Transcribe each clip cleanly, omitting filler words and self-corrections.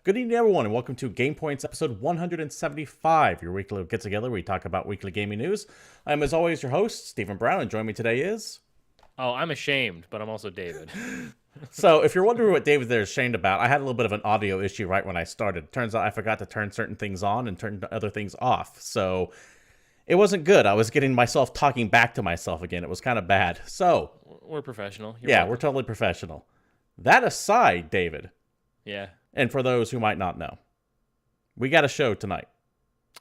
Good evening, everyone, and welcome to Gamepoints episode 175, your weekly get-together where we talk about weekly gaming news. I'm, as always, your host, Stephen Brown, and joining me today is... Oh, I'm ashamed, but I'm also David. So, if you're wondering what David there is ashamed about, I had a little bit of an audio issue right when I started. Turns out I forgot to turn certain things on and turn other things off, so it wasn't good. I was getting myself talking back to myself again. It was kind of bad. So, We're professional. You're yeah, welcome. we're totally professional. That aside, David, Yeah. and for those who might not know, we got a show tonight.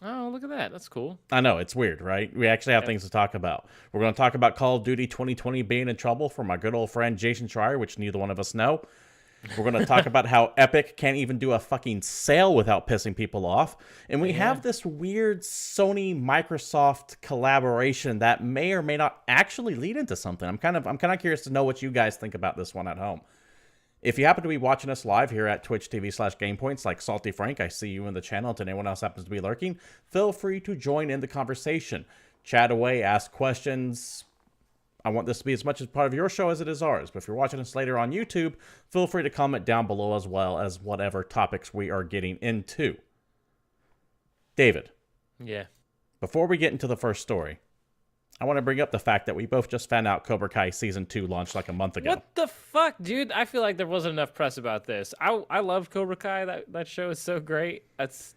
Oh, look at that. That's cool. I know, it's weird, right? We actually have things to talk about. We're going to talk about Call of Duty 2020 being in trouble for my good old friend Jason Schreier, which neither one of us know. We're going to talk about how Epic can't even do a fucking sale without pissing people off. And we have this weird Sony-Microsoft collaboration that may or may not actually lead into something. I'm kind of curious to know what you guys think about this one at home. If you happen to be watching us live here at Twitch TV/Gamepoints, like Salty Frank, I see you in the channel, and anyone else happens to be lurking, feel free to join in the conversation. Chat away, ask questions. I want this to be as much as part of your show as it is ours. But if you're watching us later on YouTube, feel free to comment down below as well as whatever topics we are getting into. David. Yeah. Before we get into the first story, I want to bring up the fact that we both just found out Cobra Kai Season 2 launched like a month ago. What the fuck, dude? I feel like there wasn't enough press about this. I love Cobra Kai. That show is so great. That's...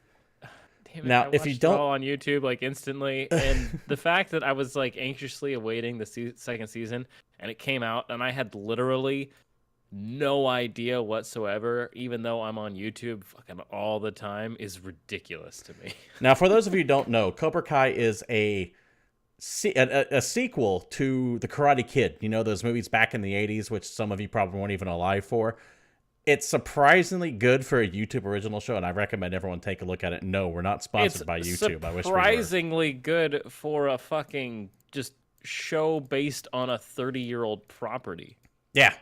Damn it, Now, I if you watched it don't... all on YouTube, like, instantly. And the fact that I was, like, anxiously awaiting the second season, and it came out, and I had literally no idea whatsoever, even though I'm on YouTube fucking all the time, is ridiculous to me. Now, for those of you who don't know, Cobra Kai is a sequel to The Karate Kid. You know, those movies back in the 80s, which some of you probably weren't even alive for. It's surprisingly good for a YouTube original show, and I recommend everyone take a look at it. No, we're not sponsored by YouTube. I wish we were. Surprisingly good for a fucking just show based on a 30-year-old property. Yeah.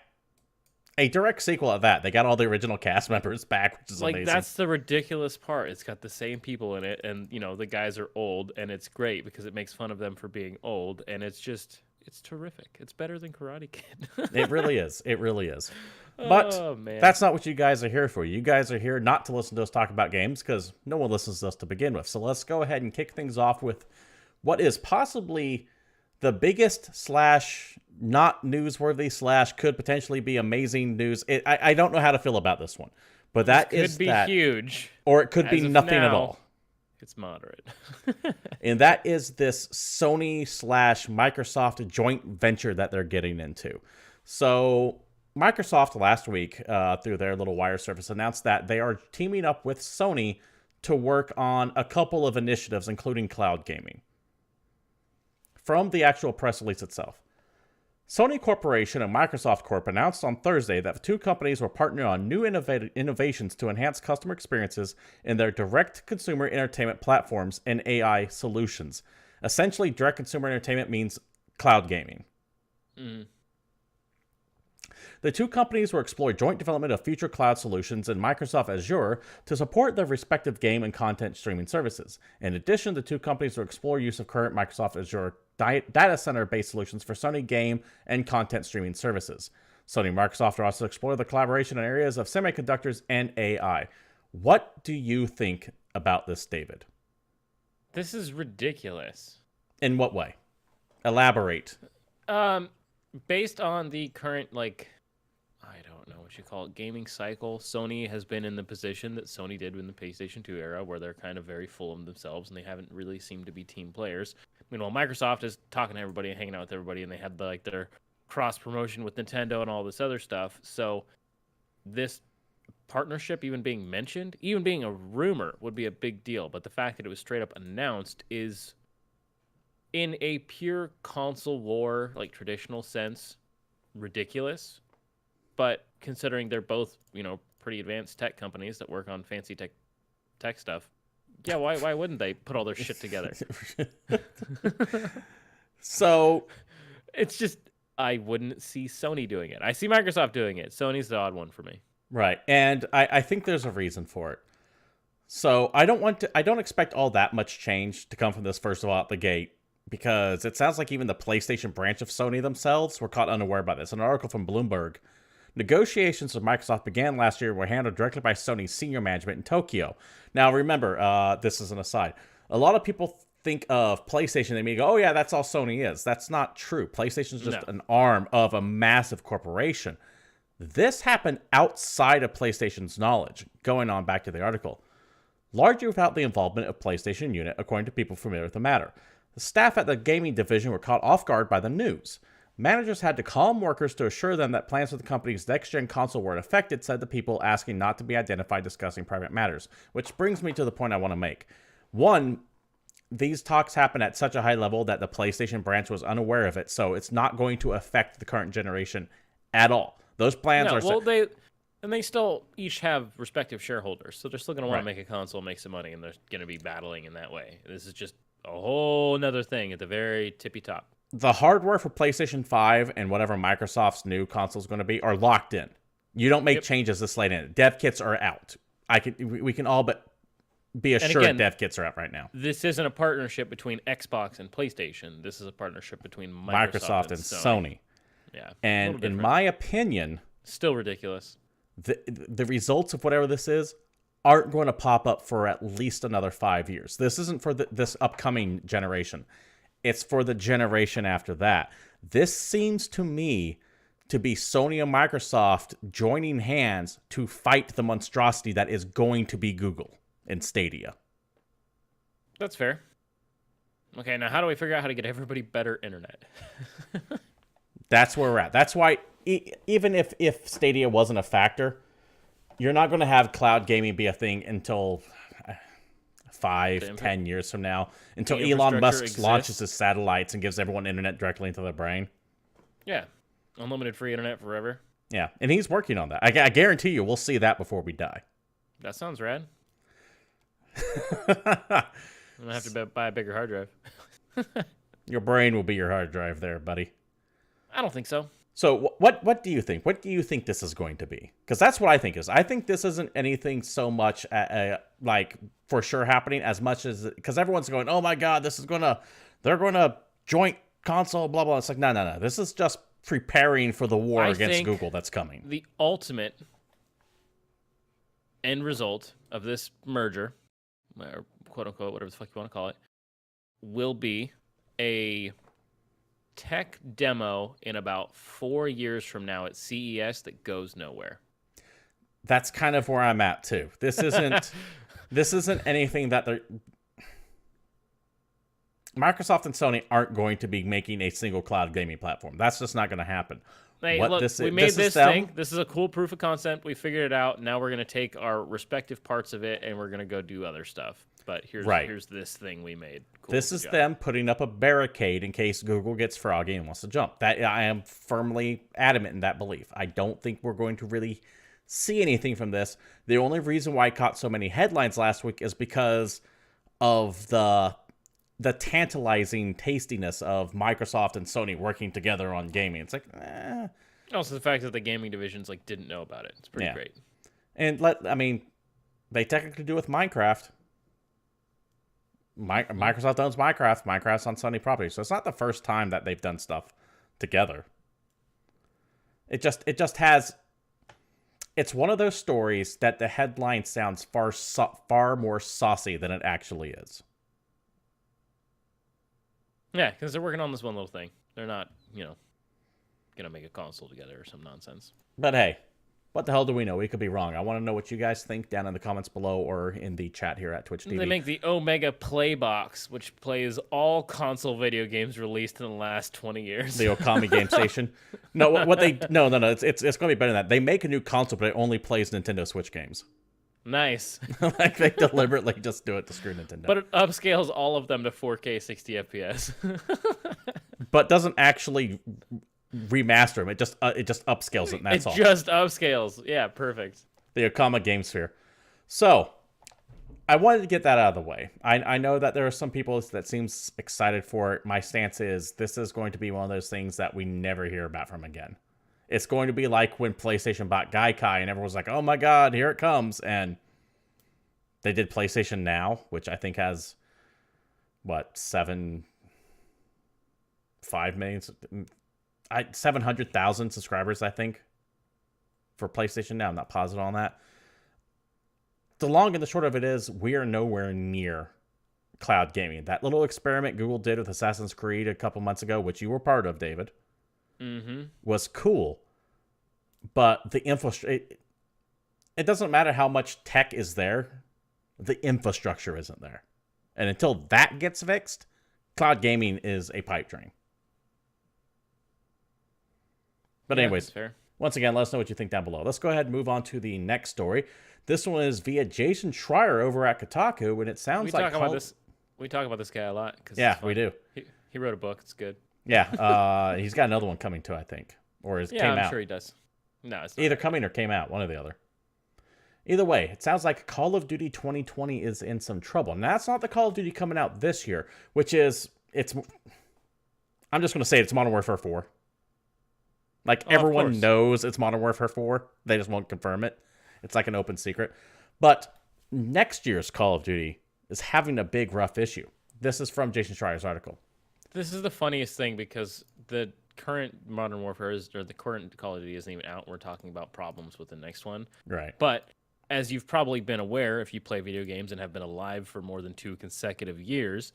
A direct sequel at that. They got all the original cast members back, which is like, amazing. That's the ridiculous part. It's got the same people in it, and, you know, the guys are old, and it's great because it makes fun of them for being old, and it's terrific. It's better than Karate Kid. It really is. It really is. But that's not what you guys are here for. You guys are here not to listen to us talk about games, because no one listens to us to begin with. So let's go ahead and kick things off with what is possibly the biggest / not newsworthy / could potentially be amazing news. I don't know how to feel about this one, but that could be huge, or it could be nothing at all. It's moderate. And that is this Sony / Microsoft joint venture that they're getting into. So Microsoft last week, through their little wire service, announced that they are teaming up with Sony to work on a couple of initiatives, including cloud gaming. From the actual press release itself, Sony Corporation and Microsoft Corp announced on Thursday that the two companies were partnering on new innovations to enhance customer experiences in their direct-to-consumer entertainment platforms and AI solutions. Essentially, direct-consumer entertainment means cloud gaming. The two companies will explore joint development of future cloud solutions in Microsoft Azure to support their respective game and content streaming services. In addition, the two companies will explore use of current Microsoft Azure data center-based solutions for Sony game and content streaming services. Sony and Microsoft are also exploring the collaboration in areas of semiconductors and AI. What do you think about this, David? This is ridiculous. In what way? Elaborate. Based on the current, like, I don't know what you call it, gaming cycle, Sony has been in the position that Sony did in the PlayStation 2 era, where they're kind of very full of themselves, and they haven't really seemed to be team players. Meanwhile, Microsoft is talking to everybody and hanging out with everybody, and they had their cross-promotion with Nintendo and all this other stuff. So this partnership even being mentioned, even being a rumor, would be a big deal. But the fact that it was straight up announced is, in a pure console war, like, traditional sense, ridiculous. But considering they're both, you know, pretty advanced tech companies that work on fancy tech stuff, yeah, why wouldn't they put all their shit together? So it's just, I wouldn't see Sony doing it. I see Microsoft doing it. Sony's the odd one for me. Right. And I think there's a reason for it. So I don't expect all that much change to come from this, first of all, out the gate, because it sounds like even the PlayStation branch of Sony themselves were caught unaware by this. An article from Bloomberg Negotiations with Microsoft began last year, were handled directly by Sony's senior management in Tokyo. Now, remember, this is an aside. A lot of people think of PlayStation, they may go, oh yeah, that's all Sony is. That's not true. PlayStation is just an arm of a massive corporation. This happened outside of PlayStation's knowledge, going on back to the article. Largely without the involvement of PlayStation unit, according to people familiar with the matter. The staff at the gaming division were caught off guard by the news. Managers had to calm workers to assure them that plans for the company's next-gen console weren't affected, said the people asking not to be identified discussing private matters. Which brings me to the point I want to make. One, these talks happen at such a high level that the PlayStation branch was unaware of it, so it's not going to affect the current generation at all. Those plans are... Well, they still each have respective shareholders, so they're still going to want to make a console, make some money, and they're going to be battling in that way. This is just a whole nother thing at the very tippy top. The hardware for PlayStation 5 and whatever Microsoft's new console is going to be are locked in. You don't make changes this late in. Dev kits are out. We can all but be assured again, dev kits are out right now. This isn't a partnership between Xbox and PlayStation. This is a partnership between Microsoft and Sony. Yeah. And in my opinion... Still ridiculous. The results of whatever this is aren't going to pop up for at least another 5 years. This isn't for this upcoming generation. It's for the generation after that. This seems to me to be Sony and Microsoft joining hands to fight the monstrosity that is going to be Google and Stadia. That's fair. Okay, now how do we figure out how to get everybody better internet? That's where we're at. That's why even if Stadia wasn't a factor, you're not going to have cloud gaming be a thing until 5-10 years from now, until Elon Musk launches his satellites and gives everyone internet directly into their brain. Yeah. Unlimited free internet forever. Yeah, and he's working on that. I guarantee you we'll see that before we die. That sounds rad. I'm going to have to buy a bigger hard drive. Your brain will be your hard drive there, buddy. I don't think so. So what do you think? What do you think this is going to be? Because that's what I think is. I think this isn't anything so much like for sure happening as much as because everyone's going, oh my god, they're going to joint console, blah blah. It's like no. This is just preparing for the war against Google that's coming. The ultimate end result of this merger, or quote unquote, whatever the fuck you want to call it, will be a tech demo in about 4 years from now at CES that goes nowhere. That's kind of where I'm at too. This isn't anything that they're Microsoft and Sony aren't going to be making a single cloud gaming platform. That's just not going to happen. Hey, look, we made this thing. This is a cool proof of concept. We figured it out. Now we're going to take our respective parts of it and we're going to go do other stuff. But here's this thing we made. Cool, this is them putting up a barricade in case Google gets froggy and wants to jump. That I am firmly adamant in that belief. I don't think we're going to really see anything from this. The only reason why I caught so many headlines last week is because of the tantalizing tastiness of Microsoft and Sony working together on gaming. It's like, Also, the fact that the gaming divisions didn't know about it. It's pretty great. And they technically do with Minecraft. Microsoft owns Minecraft. Minecraft's on Sony property, so it's not the first time that they've done stuff together. It just has. It's one of those stories that the headline sounds far more saucy than it actually is. Yeah, because they're working on this one little thing. They're not, gonna make a console together or some nonsense. But hey, what the hell do we know? We could be wrong. I want to know what you guys think down in the comments below or in the chat here at Twitch TV. They make the Omega Playbox, which plays all console video games released in the last 20 years. The Okami Game Station. No, what they no. It's going to be better than that. They make a new console, but it only plays Nintendo Switch games. Nice. They deliberately just do it to screw Nintendo. But it upscales all of them to 4K 60 FPS. But doesn't actually remaster them. It just upscales it, and that's all. It just upscales. Yeah, perfect. The Okama Game Sphere. So, I wanted to get that out of the way. I know that there are some people that seems excited for it. My stance is this is going to be one of those things that we never hear about from again. It's going to be like when PlayStation bought Gaikai and everyone was like, oh my god, here it comes. And they did PlayStation Now, which I think has, 700,000 subscribers, I think. for PlayStation Now. I'm not positive on that. The long and the short of it is we are nowhere near cloud gaming. That little experiment Google did with Assassin's Creed a couple months ago, which you were part of, David, was cool. But the infrastructure, it doesn't matter how much tech is there, the infrastructure isn't there. And until that gets fixed, cloud gaming is a pipe dream. But anyways, fair. Once again, let us know what you think down below. Let's go ahead and move on to the next story. This one is via Jason Schreier over at Kotaku, and it sounds like... We talk about this guy a lot. Yeah, we do. He wrote a book. It's good. Yeah, he's got another one coming too, I think. Or came out. I'm sure he does. No, it's not either coming or came out, one or the other. Either way, it sounds like Call of Duty 2020 is in some trouble. Now, that's not the Call of Duty coming out this year, which is... I'm just going to say it's Modern Warfare 4. Like, everyone knows it's Modern Warfare 4. They just won't confirm it. It's like an open secret. But next year's Call of Duty is having a big, rough issue. This is from Jason Schreier's article. This is the funniest thing because the current Modern Warfare or the current Call of Duty isn't even out. We're talking about problems with the next one. Right. But as you've probably been aware, if you play video games and have been alive for more than 2 consecutive years,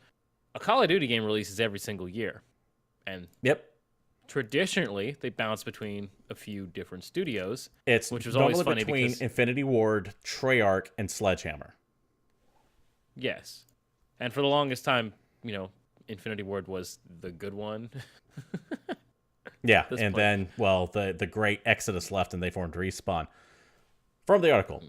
a Call of Duty game releases every single year. And traditionally, they bounce between a few different studios. Which was always funny between Infinity Ward, Treyarch, and Sledgehammer. Yes. And for the longest time, Infinity Ward was the good one. Yeah, and then, the great Exodus left and they formed Respawn. From the article.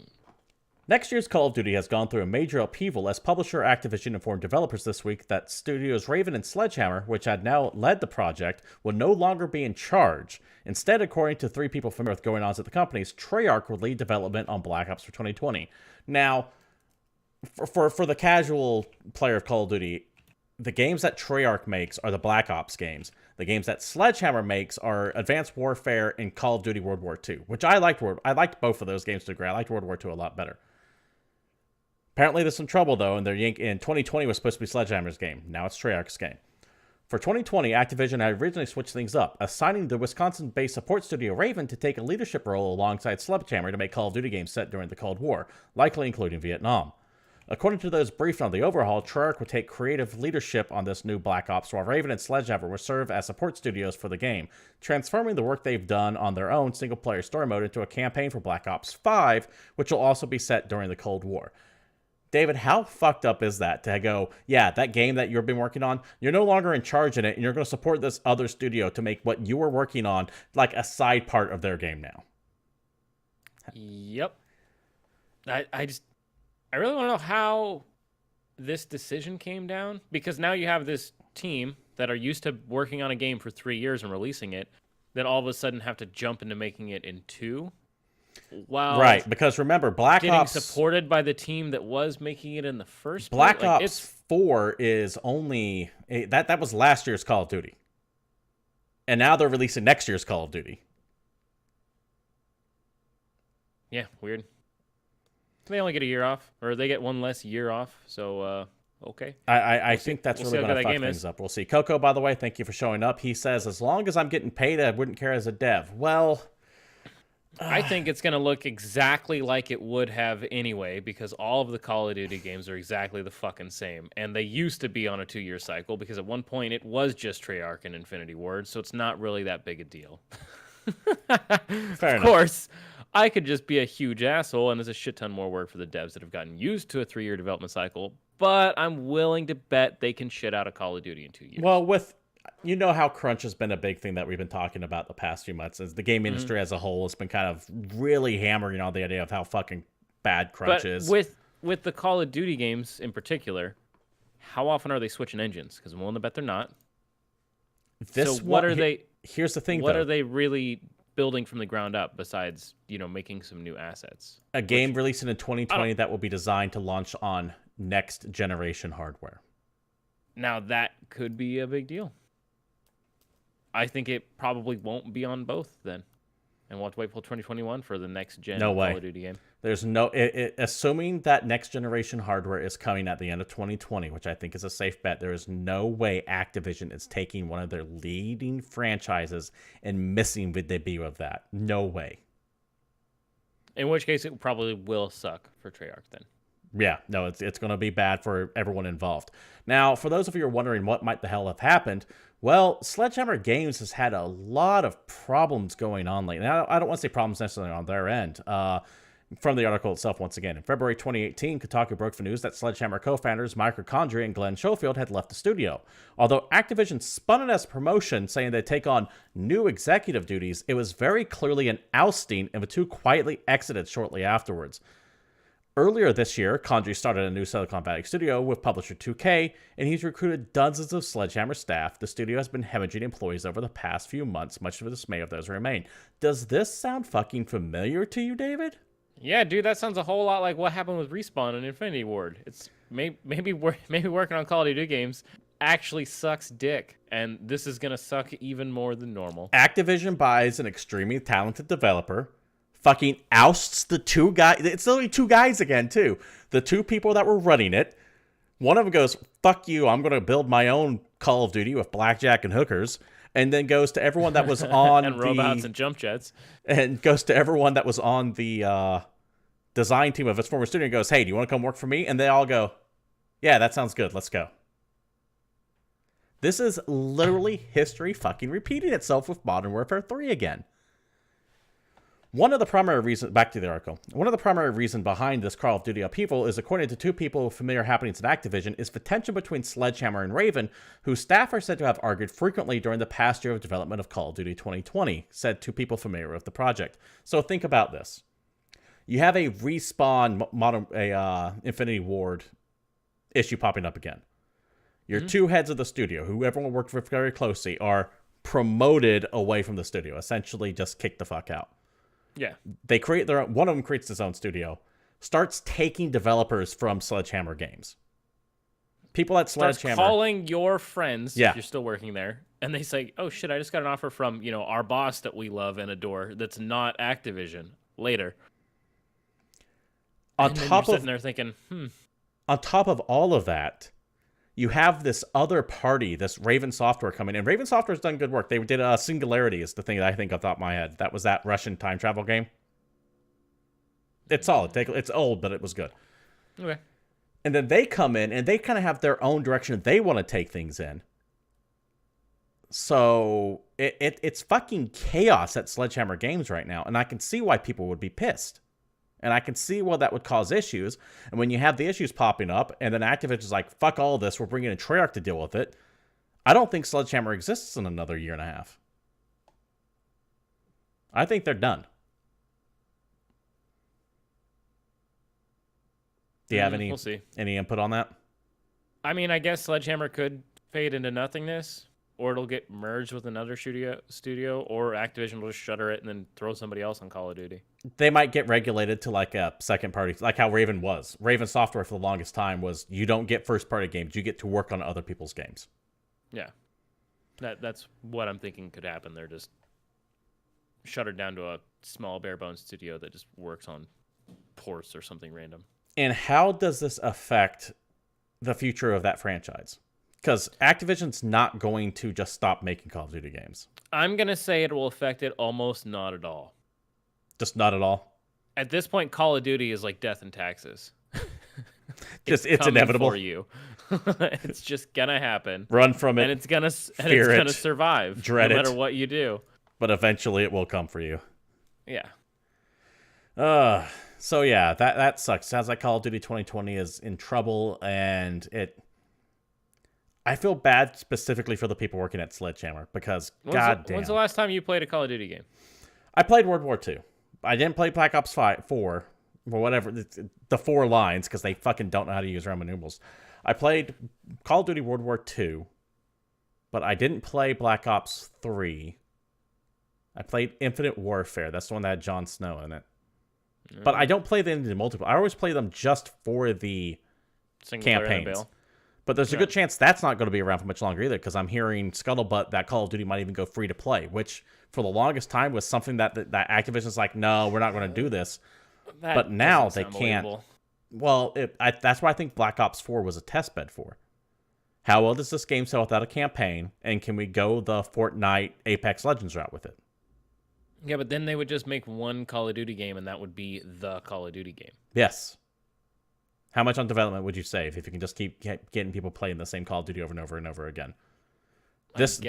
Next year's Call of Duty has gone through a major upheaval as publisher Activision informed developers this week that studios Raven and Sledgehammer, which had now led the project, will no longer be in charge. Instead, according to 3 people familiar with going-ons at the companies, Treyarch will lead development on Black Ops for 2020. Now, for the casual player of Call of Duty, the games that Treyarch makes are the Black Ops games. The games that Sledgehammer makes are Advanced Warfare and Call of Duty World War II, which I liked both of those games to a degree. I liked World War II a lot better. Apparently there's some trouble, though, and in 2020 was supposed to be Sledgehammer's game. Now it's Treyarch's game. For 2020, Activision had originally switched things up, assigning the Wisconsin-based support studio Raven to take a leadership role alongside Sledgehammer to make Call of Duty games set during the Cold War, likely including Vietnam. According to those briefed on the overhaul, Treyarch would take creative leadership on this new Black Ops, while Raven and Sledgehammer would serve as support studios for the game, transforming the work they've done on their own single-player story mode into a campaign for Black Ops 5, which will also be set during the Cold War. David, how fucked up is that to go, yeah, that game that you've been working on, you're no longer in charge in it, and you're going to support this other studio to make what you were working on like a side part of their game now? Yep. I really want to know how this decision came down, because now you have this team that are used to working on a game for 3 years and releasing it, that all of a sudden have to jump into making it in 2. Wow. Right, because remember, Black Ops... supported by the team that was making it in the first place. Black Ops 4 is only... That was last year's Call of Duty. And now they're releasing next year's Call of Duty. Yeah, weird. They only get a year off, or they get 1 less year off, so... okay. I think that's really going to fuck things up. We'll see. Coco, by the way, thank you for showing up. He says, as long as I'm getting paid, I wouldn't care as a dev. Well... I think it's going to look exactly like it would have anyway, because all of the Call of Duty games are exactly the fucking same. And they used to be on a 2-year cycle, because at one point it was just Treyarch and Infinity Ward, so it's not really that big a deal. Fair enough. Of course, I could just be a huge asshole, and there's a shit ton more work for the devs that have gotten used to a 3-year development cycle, but I'm willing to bet they can shit out a Call of Duty in 2 years. Well, you know how crunch has been a big thing that we've been talking about the past few months. As the game industry as a whole has been kind of really hammering on the idea of how fucking bad crunch is. With the Call of Duty games in particular, how often are they switching engines? Because I'm willing to bet they're not. Here's the thing, What are they really building from the ground up besides, making some new assets? A game releasing in 2020 that will be designed to launch on next generation hardware. Now that could be a big deal. I think it probably won't be on both then. And we'll have to wait till 2021 for the next gen Call of Duty game. There's assuming that next generation hardware is coming at the end of 2020, which I think is a safe bet, there is no way Activision is taking one of their leading franchises and missing the debut of that. No way. In which case, it probably will suck for Treyarch then. Yeah, no, it's going to be bad for everyone involved. Now, for those of you who are wondering what might the hell have happened, well, Sledgehammer Games has had a lot of problems going on lately. Now, I don't want to say problems necessarily on their end. From the article itself, once again, in February 2018, Kotaku broke the news that Sledgehammer co-founders Mike Condrey and Glenn Schofield had left the studio. Although Activision spun it as a promotion, saying they'd take on new executive duties, it was very clearly an ousting, and the two quietly exited shortly afterwards. Earlier this year, Condrey started a new Silicon Valley studio with publisher 2K, and he's recruited dozens of Sledgehammer staff. The studio has been hemorrhaging employees over the past few months, much to the dismay of those who remain. Does this sound fucking familiar to you, David? Yeah, dude, that sounds a whole lot like what happened with Respawn and Infinity Ward. It's maybe working on Call of Duty games actually sucks dick, and this is gonna suck even more than normal. Activision buys an extremely talented developer, fucking ousts the two guys. It's only two guys again, too. The two people that were running it. One of them goes, fuck you, I'm going to build my own Call of Duty with blackjack and hookers. And then goes to everyone that was on and robots and jump jets. And goes to everyone that was on the design team of his former studio and goes, hey, do you want to come work for me? And they all go, yeah, that sounds good. Let's go. This is literally history fucking repeating itself with Modern Warfare 3 again. One of the primary reasons, back to the article, one of the primary reasons behind this Call of Duty upheaval is, according to two people with familiar happenings at Activision, is the tension between Sledgehammer and Raven, whose staff are said to have argued frequently during the past year of development of Call of Duty 2020, said two people familiar with the project. So think about this. You have a Respawn Infinity Ward issue popping up again. Your two heads of the studio, who everyone worked with very closely, are promoted away from the studio, essentially just kicked the fuck out. Yeah. They create their own, one of them creates his own studio, starts taking developers from Sledgehammer Games. People at Sledgehammer. Starts calling your friends, yeah, if you're still working there, and they say, oh shit, I just got an offer from, our boss that we love and adore that's not Activision later. On and top you're of sitting there thinking, on top of all of that, you have this other party, this Raven Software coming in. Raven Software's done good work. They did Singularity is the thing that I think off the top of my head. That was that Russian time travel game. It's solid. It's old, but it was good. Okay. And then they come in, and they kind of have their own direction they want to take things in. So it's fucking chaos at Sledgehammer Games right now, and I can see why people would be pissed. And I can see why that would cause issues. And when you have the issues popping up, and then Activision's like, fuck all this, we're bringing in Treyarch to deal with it, I don't think Sledgehammer exists in another year and a half. I think they're done. Do you have any, we'll see. Any input on that? I mean, I guess Sledgehammer could fade into nothingness, or it'll get merged with another studio, or Activision will just shutter it and then throw somebody else on Call of Duty. They might get regulated to like a second party, like how Raven was. Raven Software for the longest time was, you don't get first party games, you get to work on other people's games. Yeah. That's what I'm thinking could happen. They're just shuttered down to a small bare bones studio that just works on ports or something random. And how does this affect the future of that franchise? Because Activision's not going to just stop making Call of Duty games. I'm going to say it will affect it almost not at all. Just not at all? At this point, Call of Duty is like death and taxes. It's inevitable for you. It's just going to happen. Run from it. And it's going to survive. Dread no matter what you do. But eventually it will come for you. Yeah. So yeah, that sucks. Sounds like Call of Duty 2020 is in trouble, and I feel bad specifically for the people working at Sledgehammer, because goddamn. When's the last time you played a Call of Duty game? I played World War II. I didn't play Black Ops 4, or whatever, the 4 lines, because they fucking don't know how to use Roman numerals. I played Call of Duty World War II, but I didn't play Black Ops 3. I played Infinite Warfare. That's the one that had Jon Snow in it. But I don't play them in the multiplayer. I always play them just for the campaigns. But there's a good chance that's not going to be around for much longer either, because I'm hearing scuttlebutt that Call of Duty might even go free to play, which for the longest time was something that Activision's like, no, we're not going to do this. But now they can't. Well, that's why I think Black Ops 4 was a test bed for. How well does this game sell without a campaign, and can we go the Fortnite Apex Legends route with it? Yeah, but then they would just make one Call of Duty game, and that would be the Call of Duty game. Yes. How much on development would you save if you can just keep getting people playing the same Call of Duty over and over and over again? This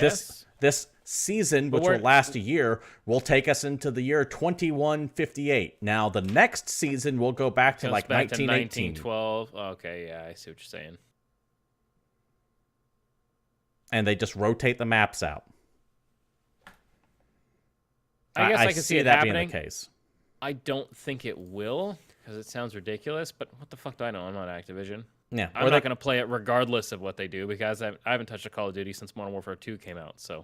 season, which will last a year, will take us into the year 2158. Now, the next season will go back to like 1918. 1912. Okay, yeah, I see what you're saying. And they just rotate the maps out. I guess I can see it happening. Being the case. I don't think it will, because it sounds ridiculous, but what the fuck do I know? I'm not Activision. Yeah, I'm not going to play it regardless of what they do, because I haven't touched a Call of Duty since Modern Warfare 2 came out, so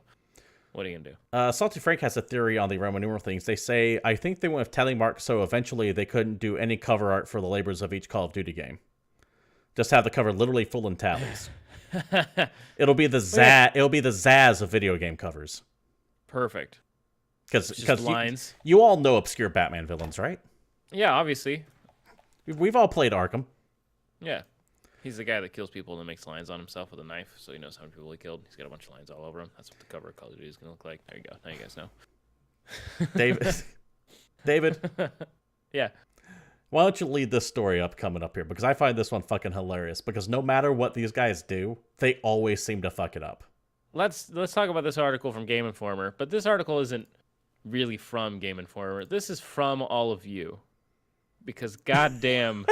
what are you going to do? Salty Frank has a theory on the Roman numeral things. They say, I think they went with tally marks, so eventually they couldn't do any cover art for the labors of each Call of Duty game. Just have the cover literally full in tallies. It'll be the Zaz of video game covers. Perfect. Because lines. You all know obscure Batman villains, right? Yeah, obviously. We've all played Arkham. Yeah. He's the guy that kills people and makes lines on himself with a knife, so he knows how many people he killed. He's got a bunch of lines all over him. That's what the cover of Call of Duty is going to look like. There you go. Now you guys know. David? Yeah. Why don't you lead this story up coming up here? Because I find this one fucking hilarious. Because no matter what these guys do, they always seem to fuck it up. Let's talk about this article from Game Informer. But this article isn't really from Game Informer. This is from all of you. Because goddamn...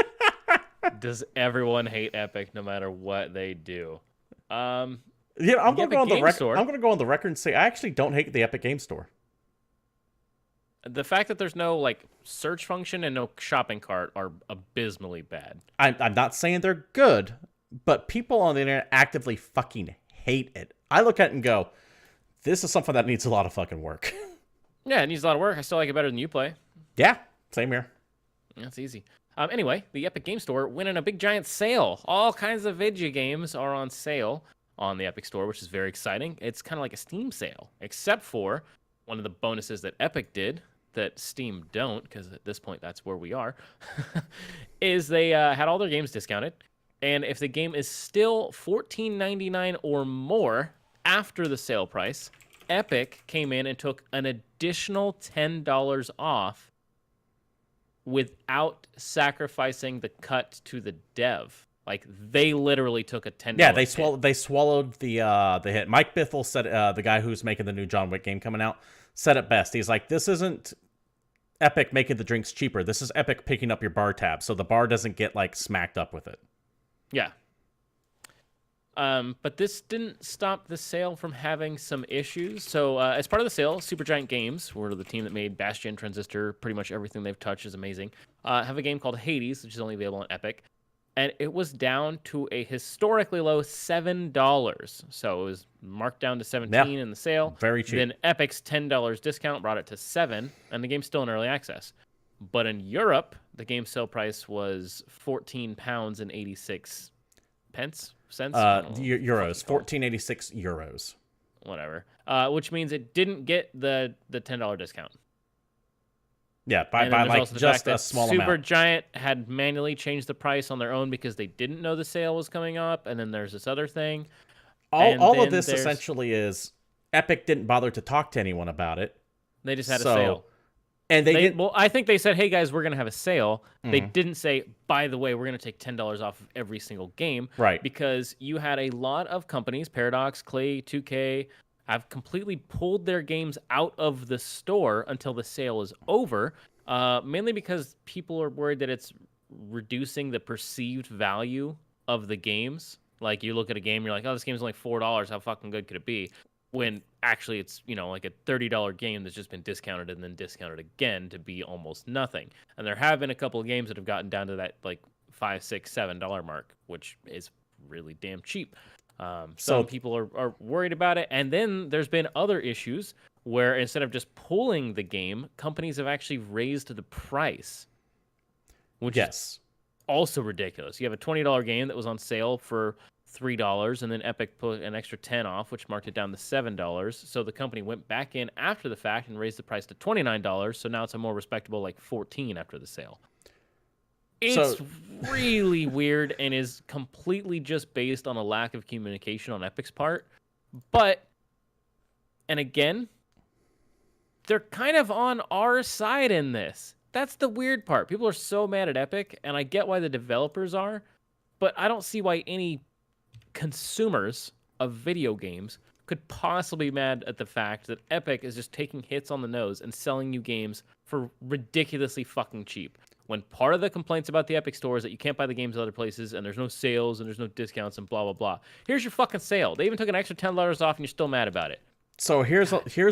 does everyone hate Epic no matter what they do? I'm going to go on the record. I'm going to go on the record and say I actually don't hate the Epic Game Store. The fact that there's no like search function and no shopping cart are abysmally bad. I'm not saying they're good, but people on the internet actively fucking hate it. I look at it and go, this is something that needs a lot of fucking work. Yeah, it needs a lot of work. I still like it better than Uplay. Yeah, same here. That's easy. Anyway, the Epic Game Store went in a big giant sale. All kinds of video games are on sale on the Epic Store, which is very exciting. It's kind of like a Steam sale, except for one of the bonuses that Epic did that Steam don't, because at this point that's where we are, is they had all their games discounted. And if the game is still $14.99 or more after the sale price, Epic came in and took an additional $10 off without sacrificing the cut to the dev. Like, they literally took a $10 Yeah, they swallowed the hit. Mike Bithell said, the guy who's making the new John Wick game coming out, said it best. He's like, this isn't Epic making the drinks cheaper. This is Epic picking up your bar tab, so the bar doesn't get, like, smacked up with it. Yeah. But this didn't stop the sale from having some issues. So as part of the sale, Supergiant Games, were the team that made Bastion, Transistor, pretty much everything they've touched is amazing, have a game called Hades, which is only available on Epic. And it was down to a historically low $7. So it was marked down to $17 in the sale. Very cheap. Then Epic's $10 discount brought it to $7, and the game's still in early access. But in Europe, the game sale price was £14.86. Cents? Euros. 14.86 euros. Whatever. Which means it didn't get the $10 discount. Yeah, by like just a small amount. Supergiant had manually changed the price on their own because they didn't know the sale was coming up, and then there's this other thing. All of this essentially is Epic didn't bother to talk to anyone about it. They just had a sale. And well, I think they said, hey guys, we're going to have a sale. They didn't say, by the way, we're going to take $10 off of every single game. Right. Because you had a lot of companies, Paradox, Clay, 2K, have completely pulled their games out of the store until the sale is over, mainly because people are worried that it's reducing the perceived value of the games. Like, you look at a game, you're like, oh, this game's only $4. How fucking good could it be? When actually it's, like a $30 game that's just been discounted and then discounted again to be almost nothing. And there have been a couple of games that have gotten down to that like $5, $6, $7 mark, which is really damn cheap. Some people are worried about it. And then there's been other issues where instead of just pulling the game, companies have actually raised the price, which is also ridiculous. You have a $20 game that was on sale for $3, and then Epic put an extra $10 off, which marked it down to $7. So the company went back in after the fact and raised the price to $29. So now it's a more respectable like $14 after the sale. It's really weird and is completely just based on a lack of communication on Epic's part. But, and again, they're kind of on our side in this. That's the weird part. People are so mad at Epic, and I get why the developers are, but I don't see why any consumers of video games could possibly be mad at the fact that Epic is just taking hits on the nose and selling you games for ridiculously fucking cheap. When part of the complaints about the Epic Store is that you can't buy the games other places and there's no sales and there's no discounts and blah, blah, blah. Here's your fucking sale. They even took an extra $10 off and you're still mad about it. So here's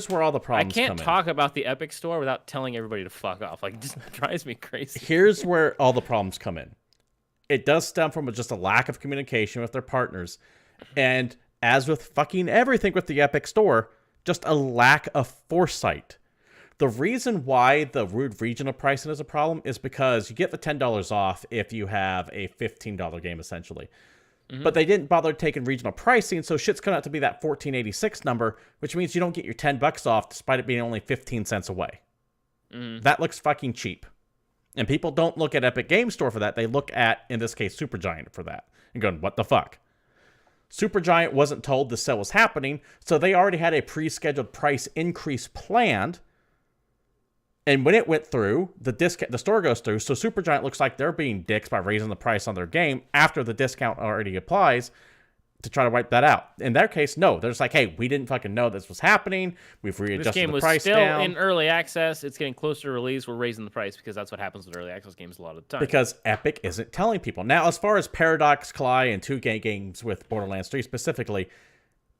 where all the problems come in. I can't talk about the Epic Store without telling everybody to fuck off. Like, it just drives me crazy. Here's where all the problems come in. It does stem from just a lack of communication with their partners. And as with fucking everything with the Epic Store, just a lack of foresight. The reason why the regional pricing is a problem is because you get the $10 off if you have a $15 game, essentially. Mm-hmm. But they didn't bother taking regional pricing, so shit's coming out to be that $14.86 number, which means you don't get your $10 off despite it being only 15 cents away. Mm-hmm. That looks fucking cheap. And people don't look at Epic Game Store for that. They look at, in this case, Supergiant for that. And going, what the fuck? Supergiant wasn't told the sale was happening, so they already had a pre-scheduled price increase planned. And when it went through, the store goes through, so Supergiant looks like they're being dicks by raising the price on their game after the discount already applies to try to wipe that out. In their case, no. They're just like, hey, we didn't fucking know this was happening. We've readjusted the price down. This game was still in early access. It's getting closer to release. We're raising the price because that's what happens with early access games a lot of the time. Because Epic isn't telling people. Now, as far as Paradox, Collide, and 2K games with Borderlands 3 specifically,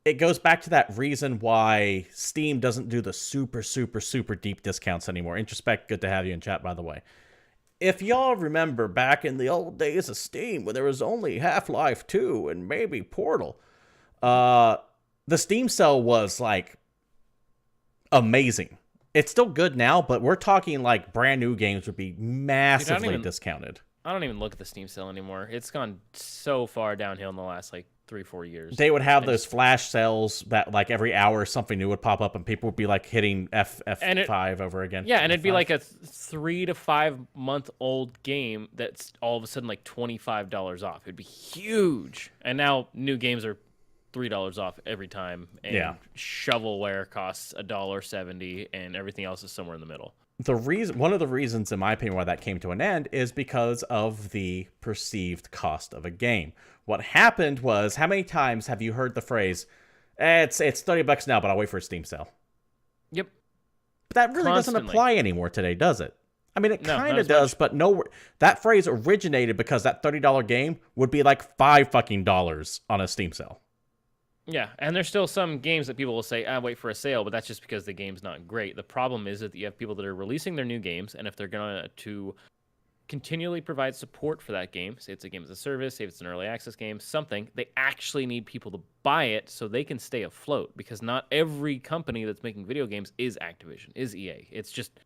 it goes back to that reason why Steam doesn't do the super, super, super deep discounts anymore. Introspect, good to have you in chat, by the way. If y'all remember back in the old days of Steam, when there was only Half-Life 2 and maybe Portal, the Steam sale was, like, amazing. It's still good now, but we're talking, like, brand new games would be massively discounted. I don't even look at the Steam sale anymore. It's gone so far downhill in the last, like, 3-4 years. They would have those flash sales that like every hour something new would pop up and people would be like hitting F5 over again. Yeah, and it'd be like a 3 to 5 month old game that's all of a sudden like $25 off. It'd be huge. And now new games are $3 off every time. And shovelware costs $1.70 and everything else is somewhere in the middle. One of the reasons, in my opinion, why that came to an end is because of the perceived cost of a game. What happened was, how many times have you heard the phrase, it's $30 now, but I'll wait for a Steam sale? Yep. But that really doesn't apply anymore today, does it? I mean, it kind of does, but no. That phrase originated because that $30 game would be like $5 fucking on a Steam sale. Yeah, and there's still some games that people will say, wait for a sale, but that's just because the game's not great. The problem is that you have people that are releasing their new games, and if they're going to continually provide support for that game, say it's a game as a service, say it's an early access game, something, they actually need people to buy it so they can stay afloat, because not every company that's making video games is Activision, is EA. It's just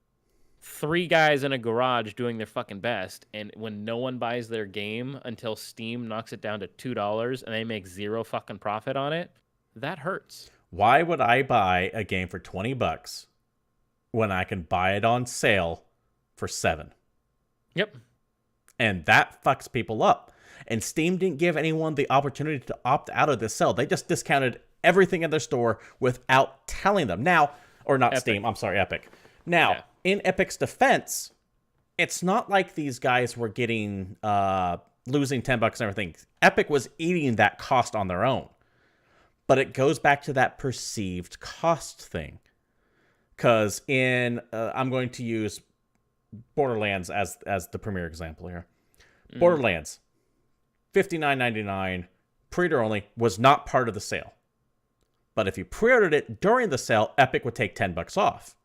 3 guys in a garage doing their fucking best, and when no one buys their game until Steam knocks it down to $2 and they make 0 fucking profit on it, that hurts. Why would I buy a game for $20 when I can buy it on sale for $7? Yep. And that fucks people up. And Steam didn't give anyone the opportunity to opt out of this sale. They just discounted everything in their store without telling them. Now, or not Epic. Steam, I'm sorry, Epic. Now, in Epic's defense, it's not like these guys were getting losing $10 and everything. Epic was eating that cost on their own. But it goes back to that perceived cost thing. Because I'm going to use Borderlands as the premier example here. Borderlands, $59.99, pre-order only, was not part of the sale. But if you pre-ordered it during the sale, Epic would take $10 off.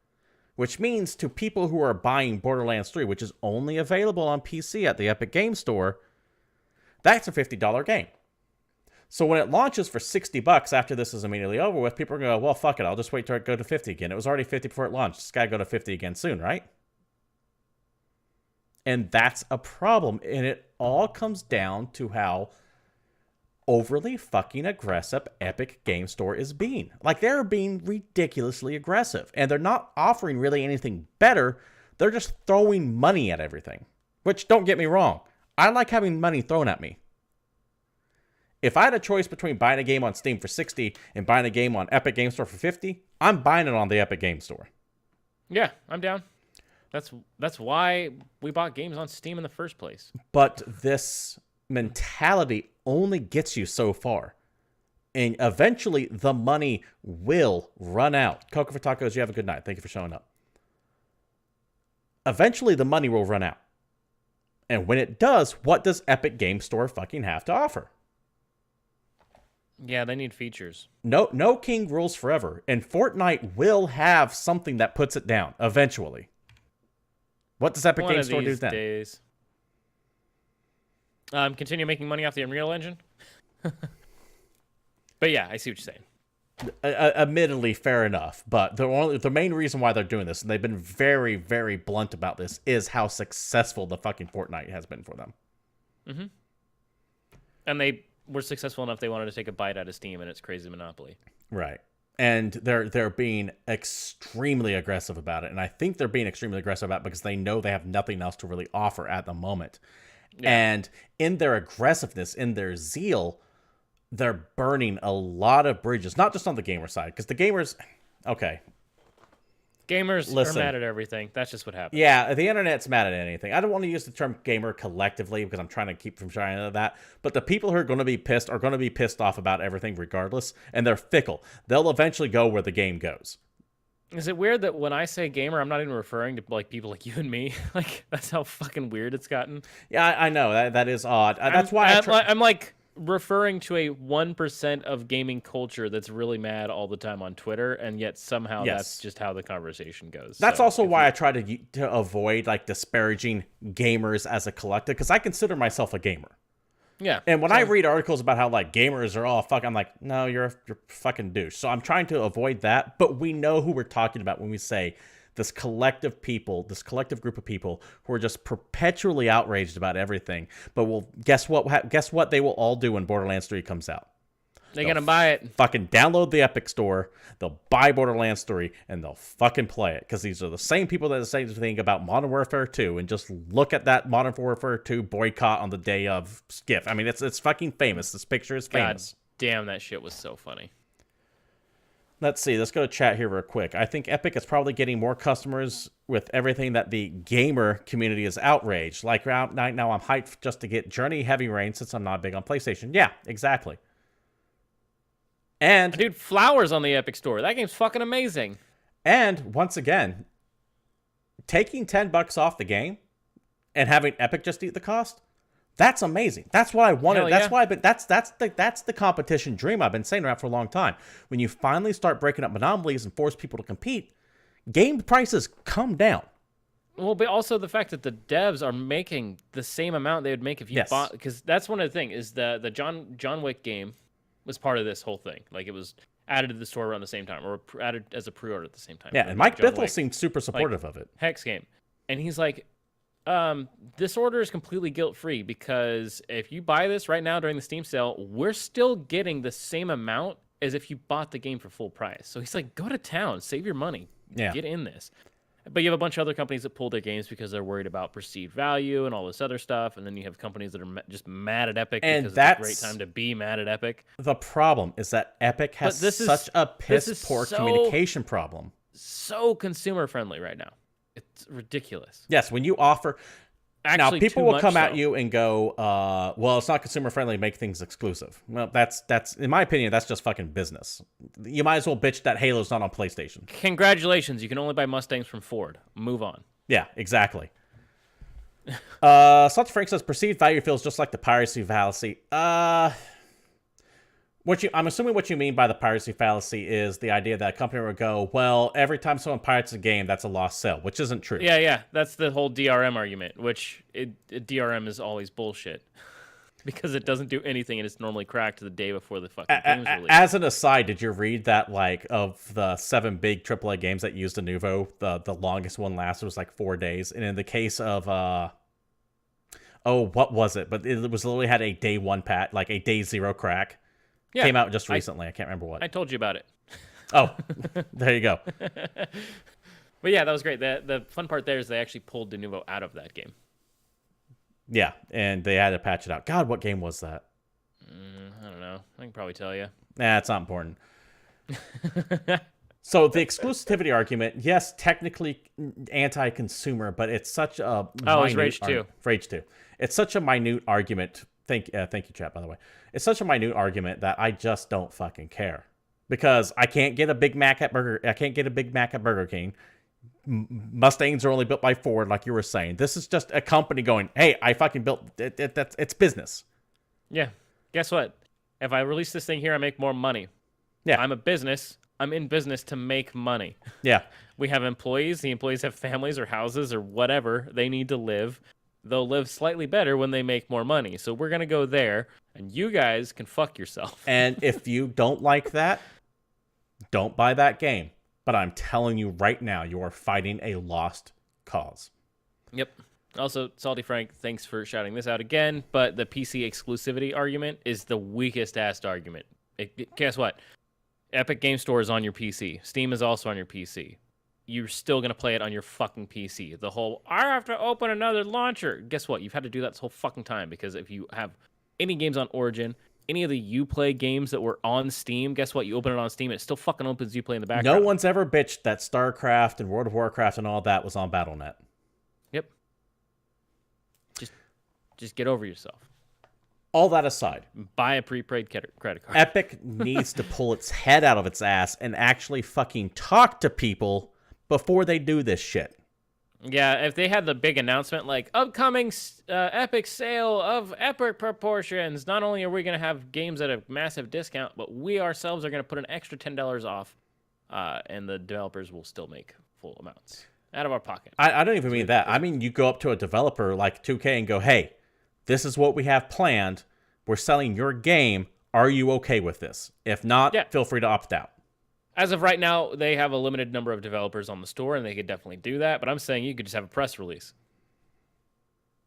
Which means to people who are buying Borderlands 3, which is only available on PC at the Epic Game Store, that's a $50 game. So when it launches for $60 after this is immediately over with, people are going to go, well, fuck it, I'll just wait till it go to 50 again. It was already 50 before it launched. It's got to go to 50 again soon, right? And that's a problem. And it all comes down to how overly fucking aggressive Epic Game Store is being. Like, they're being ridiculously aggressive. And they're not offering really anything better. They're just throwing money at everything. Which, don't get me wrong, I like having money thrown at me. If I had a choice between buying a game on Steam for $60 and buying a game on Epic Game Store for $50, I'm buying it on the Epic Game Store. Yeah, I'm down. That's why we bought games on Steam in the first place. But this mentality only gets you so far. And eventually, the money will run out. Coco for Tacos, you have a good night. Thank you for showing up. Eventually, the money will run out. And when it does, what does Epic Game Store fucking have to offer? Yeah, they need features. No king rules forever. And Fortnite will have something that puts it down eventually. What does Epic Game Store do then? Days. Continue making money off the Unreal Engine. But yeah, I see what you're saying. Admittedly, fair enough. But the main reason why they're doing this, and they've been very, very blunt about this, is how successful the fucking Fortnite has been for them. Mm-hmm. And they were successful enough they wanted to take a bite out of Steam and its crazy monopoly. Right. And they're being extremely aggressive about it. And I think they're being extremely aggressive about it because they know they have nothing else to really offer at the moment. Yeah. And in their aggressiveness, in their zeal, they're burning a lot of bridges, not just on the gamer side, because the gamers, okay. Gamers are mad at everything. That's just what happens. Yeah, the internet's mad at anything. I don't want to use the term gamer collectively because I'm trying to keep from trying to that. But the people who are going to be pissed are going to be pissed off about everything regardless, and they're fickle. They'll eventually go where the game goes. Is it weird that when I say gamer, I'm not even referring to like people like you and me? Like that's how fucking weird it's gotten. Yeah, I know that is odd. That's why I'm like referring to a 1% of gaming culture that's really mad all the time on Twitter, and yet somehow that's just how the conversation goes. That's also why I try to avoid like disparaging gamers as a collective, because I consider myself a gamer. Yeah. And when I read articles about how like gamers are all fuck, I'm like, no, you're a fucking douche. So I'm trying to avoid that, but we know who we're talking about when we say this collective group of people who are just perpetually outraged about everything. But well, guess what they will all do when Borderlands 3 comes out? They're going to buy it. Fucking download the Epic Store, they'll buy Borderlands 3, and they'll fucking play it. Because these are the same people that say the thing about Modern Warfare 2, and just look at that Modern Warfare 2 boycott on the day of Skiff. I mean, it's fucking famous. This picture is famous. God damn, that shit was so funny. Let's see. Let's go to chat here real quick. I think Epic is probably getting more customers with everything that the gamer community is outraged. Like right now, I'm hyped just to get Journey Heavy Rain since I'm not big on PlayStation. Yeah, exactly. And dude, Flowers on the Epic Store. That game's fucking amazing. And once again, taking $10 off the game and having Epic just eat the cost. That's amazing. That's what I wanted. Hell that's yeah. why I've been. That's the competition dream I've been saying that for a long time. When you finally start breaking up monopolies and force people to compete, game prices come down. Well, but also the fact that the devs are making the same amount they would make if you bought. Because that's one of the things is the John Wick game was part of this whole thing. Like it was added to the store around the same time, or added as a pre-order at the same time. Yeah, and Mike Bithell seemed super supportive of it. Hex game, and he's like. This order is completely guilt-free because if you buy this right now during the Steam sale, we're still getting the same amount as if you bought the game for full price. So he's like, go to town, save your money, get in this. But you have a bunch of other companies that pull their games because they're worried about perceived value and all this other stuff. And then you have companies that are just mad at Epic because it's a great time to be mad at Epic. The problem is that Epic has such a piss-poor communication problem. So consumer-friendly right now. It's ridiculous. Yes, when you offer... Actually, now, people will come at you and go, well, it's not consumer-friendly, make things exclusive. Well, that's in my opinion, that's just fucking business. You might as well bitch that Halo's not on PlayStation. Congratulations, you can only buy Mustangs from Ford. Move on. Yeah, exactly. Such Frank says, perceived value feels just like the piracy fallacy. I'm assuming what you mean by the piracy fallacy is the idea that a company would go, well, every time someone pirates a game, that's a lost sale, which isn't true. Yeah. That's the whole DRM argument, which DRM is always bullshit because it doesn't do anything and it's normally cracked the day before the fucking game's released. As an aside, did you read that, like, of the 7 big AAA games that used Denuvo, the longest one lasted was like 4 days. And in the case of, what was it? But it was literally had a day 1 patch, like a day 0 crack. Yeah, came out just recently. I can't remember what. I told you about it. Oh, there you go. But yeah, that was great. The fun part there is they actually pulled Denuvo out of that game. Yeah, and they had to patch it out. God, what game was that? I don't know. I can probably tell you. Nah, it's not important. So the exclusivity argument, yes, technically anti-consumer, but it's such a it's Rage 2. Rage 2. It's such a minute argument. Thank you, chat. By the way, it's such a minute argument that I just don't fucking care because I can't get a Big Mac at Burger King. Mustangs are only built by Ford, like you were saying. This is just a company going, "Hey, I fucking built it." It's business. Yeah. Guess what? If I release this thing here, I make more money. Yeah. I'm a business. I'm in business to make money. Yeah. We have employees. The employees have families or houses or whatever. They need to live. They'll live slightly better when they make more money. So we're going to go there, and you guys can fuck yourself. And if you don't like that, don't buy that game. But I'm telling you right now, you are fighting a lost cause. Yep. Also, Salty Frank, thanks for shouting this out again. But the PC exclusivity argument is the weakest ass argument. Guess what? Epic Game Store is on your PC. Steam is also on your PC. You're still going to play it on your fucking PC. The whole, I have to open another launcher. Guess what? You've had to do that this whole fucking time because if you have any games on Origin, any of the Uplay games that were on Steam, guess what? You open it on Steam, it still fucking opens Uplay in the background. No one's ever bitched that StarCraft and World of Warcraft and all that was on Battle.net. Yep. Just get over yourself. All that aside, buy a prepaid credit card. Epic needs to pull its head out of its ass and actually fucking talk to people before they do this shit. Yeah, if they had the big announcement like upcoming Epic sale of epic proportions, not only are we going to have games at a massive discount, but we ourselves are going to put an extra $10 off, and the developers will still make full amounts out of our pocket. I don't even mean that. I mean, you go up to a developer like 2K and go, hey, this is what we have planned. We're selling your game. Are you okay with this? If not, feel free to opt out. As of right now, they have a limited number of developers on the store, and they could definitely do that. But I'm saying you could just have a press release.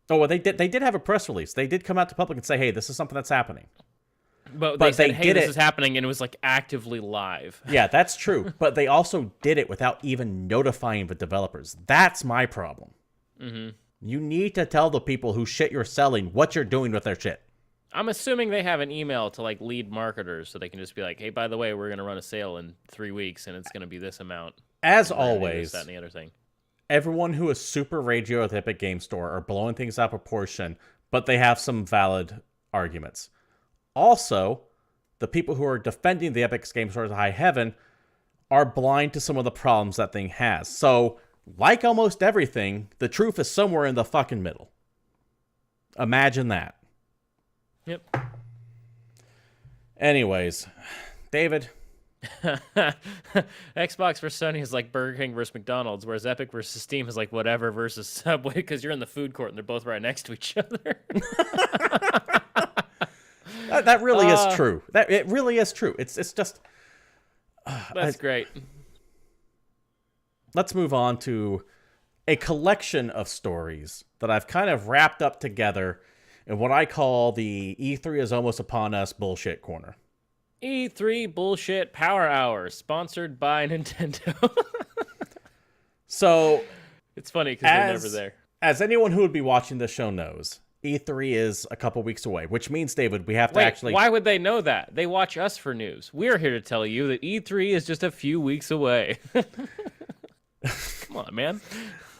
Oh, well, they did have a press release. They did come out to public and say, hey, this is something that's happening. But they said, hey, this is happening, and it was like actively live. Yeah, that's true. But they also did it without even notifying the developers. That's my problem. Mm-hmm. You need to tell the people who shit you're selling what you're doing with their shit. I'm assuming they have an email to like lead marketers so they can just be like, hey, by the way, we're going to run a sale in 3 weeks and it's going to be this amount. As always, that and the other thing. Everyone who is super radio at the Epic Game Store are blowing things out of proportion, but they have some valid arguments. Also, the people who are defending the Epic Game Store to high heaven are blind to some of the problems that thing has. So, like almost everything, the truth is somewhere in the fucking middle. Imagine that. Yep. Anyways, David. Xbox versus Sony is like Burger King versus McDonald's, whereas Epic versus Steam is like whatever versus Subway because you're in the food court and they're both right next to each other. that really is true. It really is true. It's just... That's great. Let's move on to a collection of stories that I've kind of wrapped up together in what I call the E3 is almost upon us bullshit corner. E3 bullshit power hour, sponsored by Nintendo. So, it's funny because they're never there. As anyone who would be watching this show knows, E3 is a couple weeks away, which means, David, we have to actually... Why would they know that? They watch us for news. We're here to tell you that E3 is just a few weeks away. Come on, man.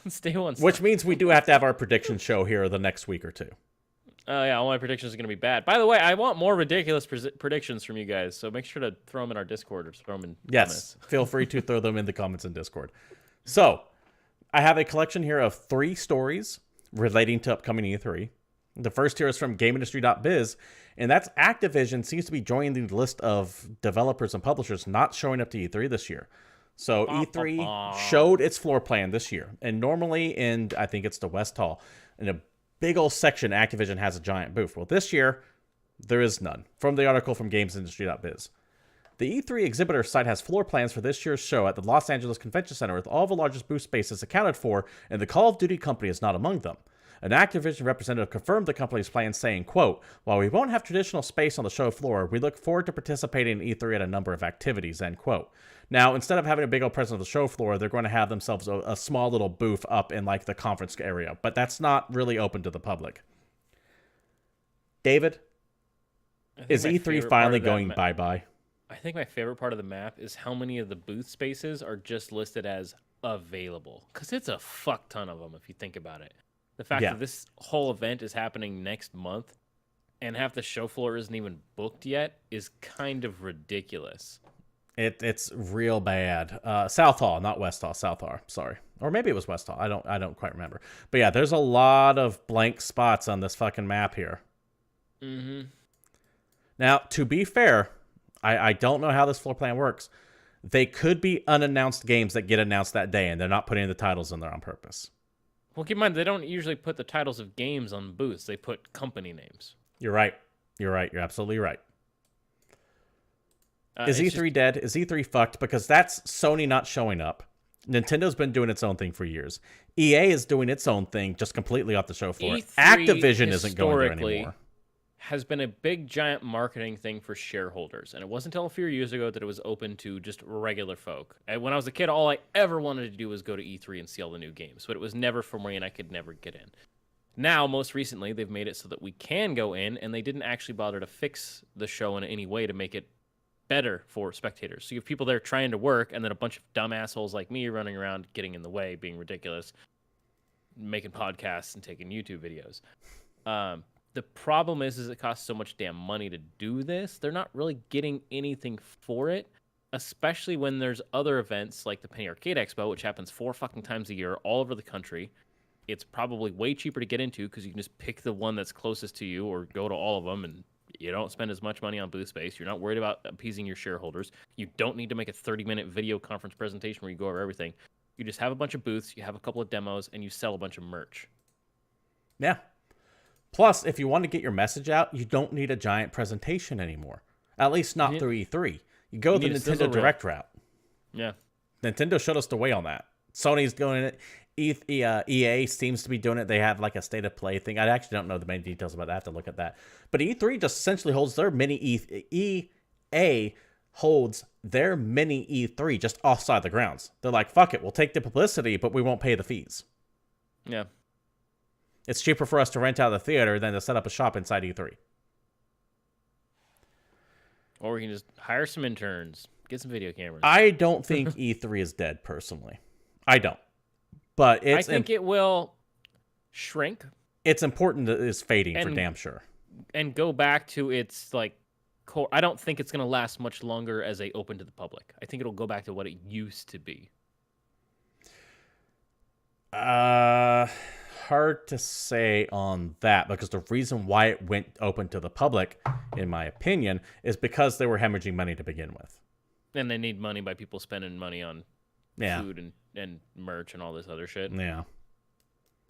Stay one step. Which means we do have to have our prediction show here the next week or two. Yeah, all my predictions are going to be bad. By the way, I want more ridiculous predictions from you guys, so make sure to throw them in our Discord or throw them in comments. Feel free to throw them in the comments in Discord. So, I have a collection here of 3 stories relating to upcoming E3. The first here is from GameIndustry.biz, and that's Activision seems to be joining the list of developers and publishers not showing up to E3 this year. So E3 showed its floor plan this year, and normally in, I think it's the West Hall, in a big old section, Activision has a giant booth. Well, this year, there is none. From the article from GamesIndustry.biz. The E3 exhibitor site has floor plans for this year's show at the Los Angeles Convention Center with all the largest booth spaces accounted for, and the Call of Duty company is not among them. An Activision representative confirmed the company's plans, saying, quote, while we won't have traditional space on the show floor, we look forward to participating in E3 at a number of activities, end quote. Now, instead of having a big old presence on the show floor, they're going to have themselves a small little booth up in like the conference area, but that's not really open to the public. David, is E3 finally going bye-bye? I think my favorite part of the map is how many of the booth spaces are just listed as available. Because it's a fuck ton of them if you think about it. The fact that this whole event is happening next month and half the show floor isn't even booked yet is kind of ridiculous. It's real bad. South Hall, not West Hall. South Hall. Sorry, or maybe it was West Hall. I don't quite remember. But yeah, there's a lot of blank spots on this fucking map here. Mm-hmm. Now, to be fair, I don't know how this floor plan works. They could be unannounced games that get announced that day, and they're not putting the titles in there on purpose. Well, keep in mind they don't usually put the titles of games on booths. They put company names. You're right. You're absolutely right. Is E3 dead? Is E3 fucked? Because that's Sony not showing up. Nintendo's been doing its own thing for years. EA is doing its own thing just completely off the show floor. Activision isn't going there anymore. Has been a big, giant marketing thing for shareholders. And it wasn't until a few years ago that it was open to just regular folk. And when I was a kid, all I ever wanted to do was go to E3 and see all the new games. But it was never for me, and I could never get in. Now, most recently, they've made it so that we can go in, and they didn't actually bother to fix the show in any way to make it better for spectators. So you have people there trying to work, and then a bunch of dumb assholes like me running around, getting in the way, being ridiculous, making podcasts and taking YouTube videos. The problem is it costs so much damn money to do this. They're not really getting anything for it, especially when there's other events like the Penny Arcade Expo, which happens 4 fucking times a year all over the country. It's probably way cheaper to get into because you can just pick the one that's closest to you or go to all of them, and you don't spend as much money on booth space. You're not worried about appeasing your shareholders. You don't need to make a 30-minute video conference presentation where you go over everything. You just have a bunch of booths, you have a couple of demos, and you sell a bunch of merch. Yeah. Plus, if you want to get your message out, you don't need a giant presentation anymore. At least not through E3. You go the Nintendo Direct route. Yeah. Nintendo showed us the way on that. Sony's doing it. EA seems to be doing it. They have like a state of play thing. I actually don't know the main details about that. I have to look at that. But E3 just essentially holds their mini EA holds their mini E3 just offside the grounds. They're like, fuck it, we'll take the publicity, but we won't pay the fees. Yeah. It's cheaper for us to rent out the theater than to set up a shop inside E3. Or we can just hire some interns, get some video cameras. I don't think E3 is dead, personally. I don't. But I think it will shrink. It's important that it's fading for damn sure. And go back to its like core. I don't think it's going to last much longer as open to the public. I think it'll go back to what it used to be. Hard to say on that, because the reason why it went open to the public, in my opinion, is because they were hemorrhaging money to begin with. And they need money by people spending money on food and merch and all this other shit. Yeah.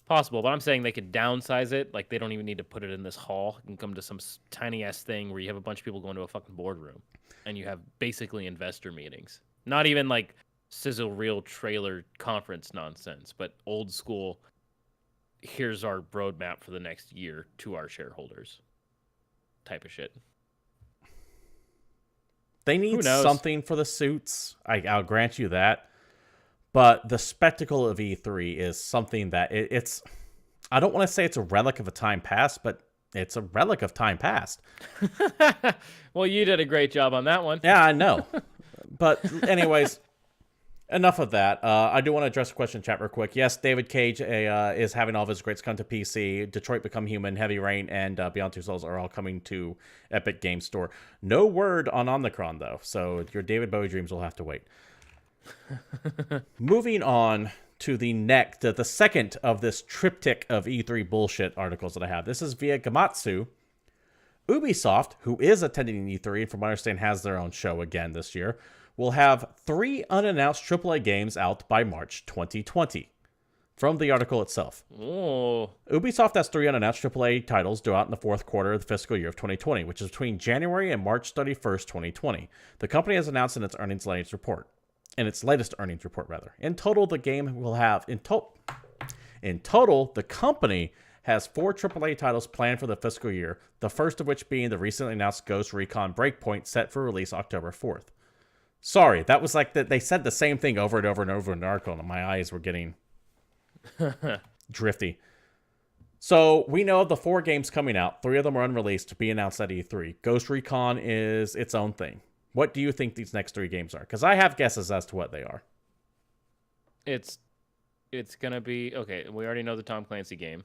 Possible, but I'm saying they could downsize it. Like, they don't even need to put it in this hall. You can come to some tiny-ass thing where you have a bunch of people going to a fucking boardroom. And you have basically investor meetings. Not even like sizzle reel trailer conference nonsense, but old school, here's our roadmap for the next year to our shareholders type of shit. They need something for the suits. I'll grant you that. But the spectacle of E3 is something that it's... I don't want to say it's a relic of a time past, but it's a relic of time past. Well, you did a great job on that one. Yeah, I know. But anyways, enough of that. I do want to address a question in chat real quick. Yes, David Cage is having all of his greats come to PC. Detroit Become Human, Heavy Rain, and Beyond Two Souls are all coming to Epic Games Store. No word on Omnicron, though, so your David Bowie dreams will have to wait. Moving on to the second of this triptych of E3 bullshit articles that I have. This is via Gamatsu. Ubisoft, who is attending E3 and from what I understand has their own show again this year, will have 3 unannounced AAA games out by March 2020. From the article itself. Oh. Ubisoft has 3 unannounced AAA titles due out in the fourth quarter of the fiscal year of 2020, which is between January and March 31st, 2020. The company has announced in its latest report. In total, the game will have... In total, the company has 4 AAA titles planned for the fiscal year, the first of which being the recently announced Ghost Recon Breakpoint set for release October 4th. Sorry, that was like they said the same thing over and over and over in the article, and my eyes were getting drifty. So we know of the 4 games coming out. 3 of them are unreleased to be announced at E3. Ghost Recon is its own thing. What do you think these next 3 games are? Because I have guesses as to what they are. It's gonna be okay. We already know the Tom Clancy game,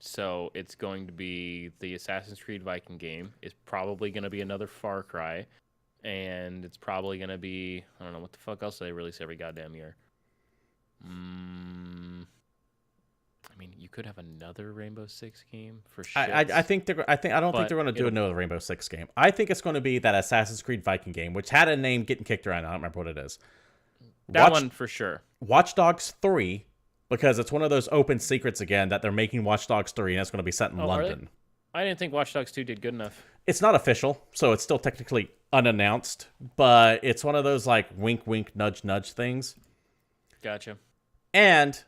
so it's going to be the Assassin's Creed Viking game. It's probably gonna be another Far Cry, and it's probably gonna be, I don't know what the fuck else do they release every goddamn year. I mean, you could have another Rainbow Six game for sure. I don't think they're going to do another Rainbow Six game. I think it's going to be that Assassin's Creed Viking game, which had a name getting kicked around. I don't remember what it is. That one for sure. Watch Dogs 3, because it's one of those open secrets again that they're making Watch Dogs 3, and it's going to be set in London. I didn't think Watch Dogs 2 did good enough. It's not official, so it's still technically unannounced, but it's one of those like wink, wink, nudge, nudge things. Gotcha. And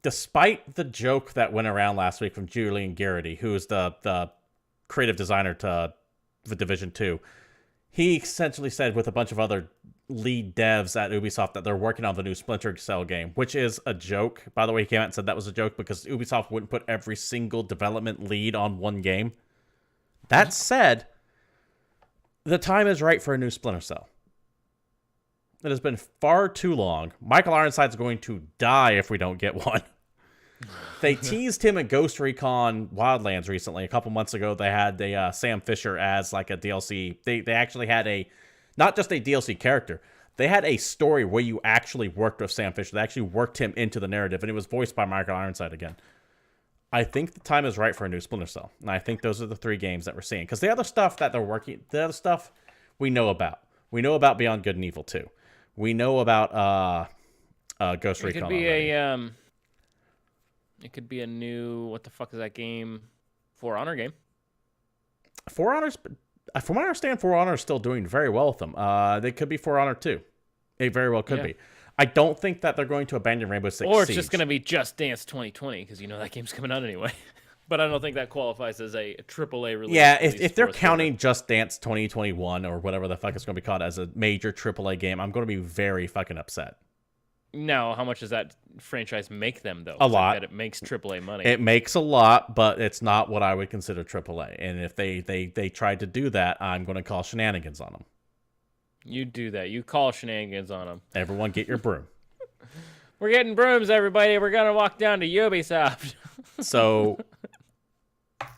despite the joke that went around last week from Julian Garrity, who is the creative designer to The Division 2, he essentially said with a bunch of other lead devs at Ubisoft that they're working on the new Splinter Cell game, which is a joke. By the way, he came out and said that was a joke because Ubisoft wouldn't put every single development lead on one game. That said, the time is right for a new Splinter Cell. It has been far too long. Michael Ironside's going to die if we don't get one. They teased him in Ghost Recon Wildlands recently. A couple months ago, they had the Sam Fisher as like a DLC. They actually had not just a DLC character. They had a story where you actually worked with Sam Fisher. They actually worked him into the narrative, and it was voiced by Michael Ironside again. I think the time is right for a new Splinter Cell, and I think those are the 3 games that we're seeing. Because the other stuff that they're working, the other stuff we know about. We know about Beyond Good and Evil 2. We know about Ghost Recon. It could be a new, what the fuck is that game? For Honor game. For Honor's, from what I understand, For Honor is still doing very well with them. They could be For Honor 2. It very well could be. I don't think that they're going to abandon Rainbow Six Or it's Siege. Just going to be Just Dance 2020, because you know that game's coming out anyway. But I don't think that qualifies as a AAA release. Yeah, if they're counting Just Dance 2021 or whatever the fuck it's going to be called as a major AAA game, I'm going to be very fucking upset. Now, how much does that franchise make them, though? A lot. That it makes AAA money. It makes a lot, but it's not what I would consider AAA. And if they tried to do that, I'm going to call shenanigans on them. You do that. You call shenanigans on them. Everyone get your broom. We're getting brooms, everybody. We're going to walk down to Ubisoft. So,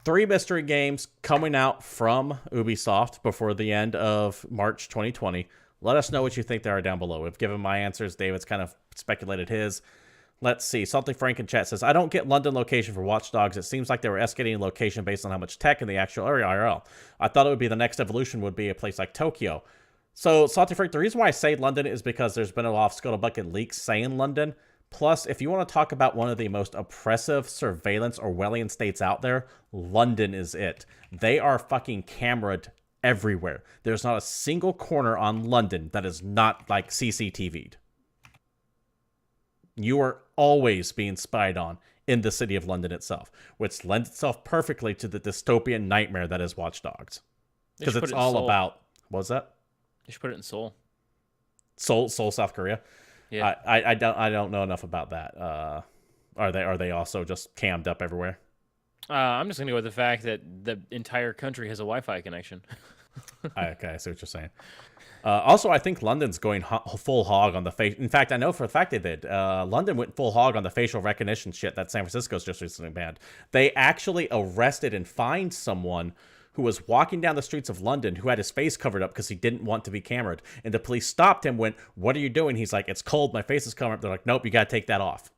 3 mystery games coming out from Ubisoft before the end of March 2020. Let us know what you think they are down below. We've given my answers. David's kind of speculated his. Let's see. Something Frank in chat says, I don't get London location for Watch Dogs. It seems like they were escalating location based on how much tech in the actual area IRL. I thought it would be the next evolution would be a place like Tokyo. So, Salty Frank, the reason why I say London is because there's been a lot of scuttlebucket leaks saying London. Plus, if you want to talk about one of the most oppressive surveillance Orwellian states out there, London is it. They are fucking cameraed everywhere. There's not a single corner on London that is not like CCTV'd. You are always being spied on in the city of London itself, which lends itself perfectly to the dystopian nightmare that is Watch Dogs. Because it's all about... What was that? You should put it in Seoul. Seoul, South Korea? Yeah. I don't know enough about that. Are they also just cammed up everywhere? I'm just going to go with the fact that the entire country has a Wi-Fi connection. Okay, I see what you're saying. Also, I think London's going full hog on the face. In fact, I know for a fact they did. London went full hog on the facial recognition shit that San Francisco's just recently banned. They actually arrested and fined someone who was walking down the streets of London who had his face covered up because he didn't want to be cameraed. And the police stopped him, went, what are you doing? He's like, it's cold, my face is covered up. They're like, nope, you got to take that off.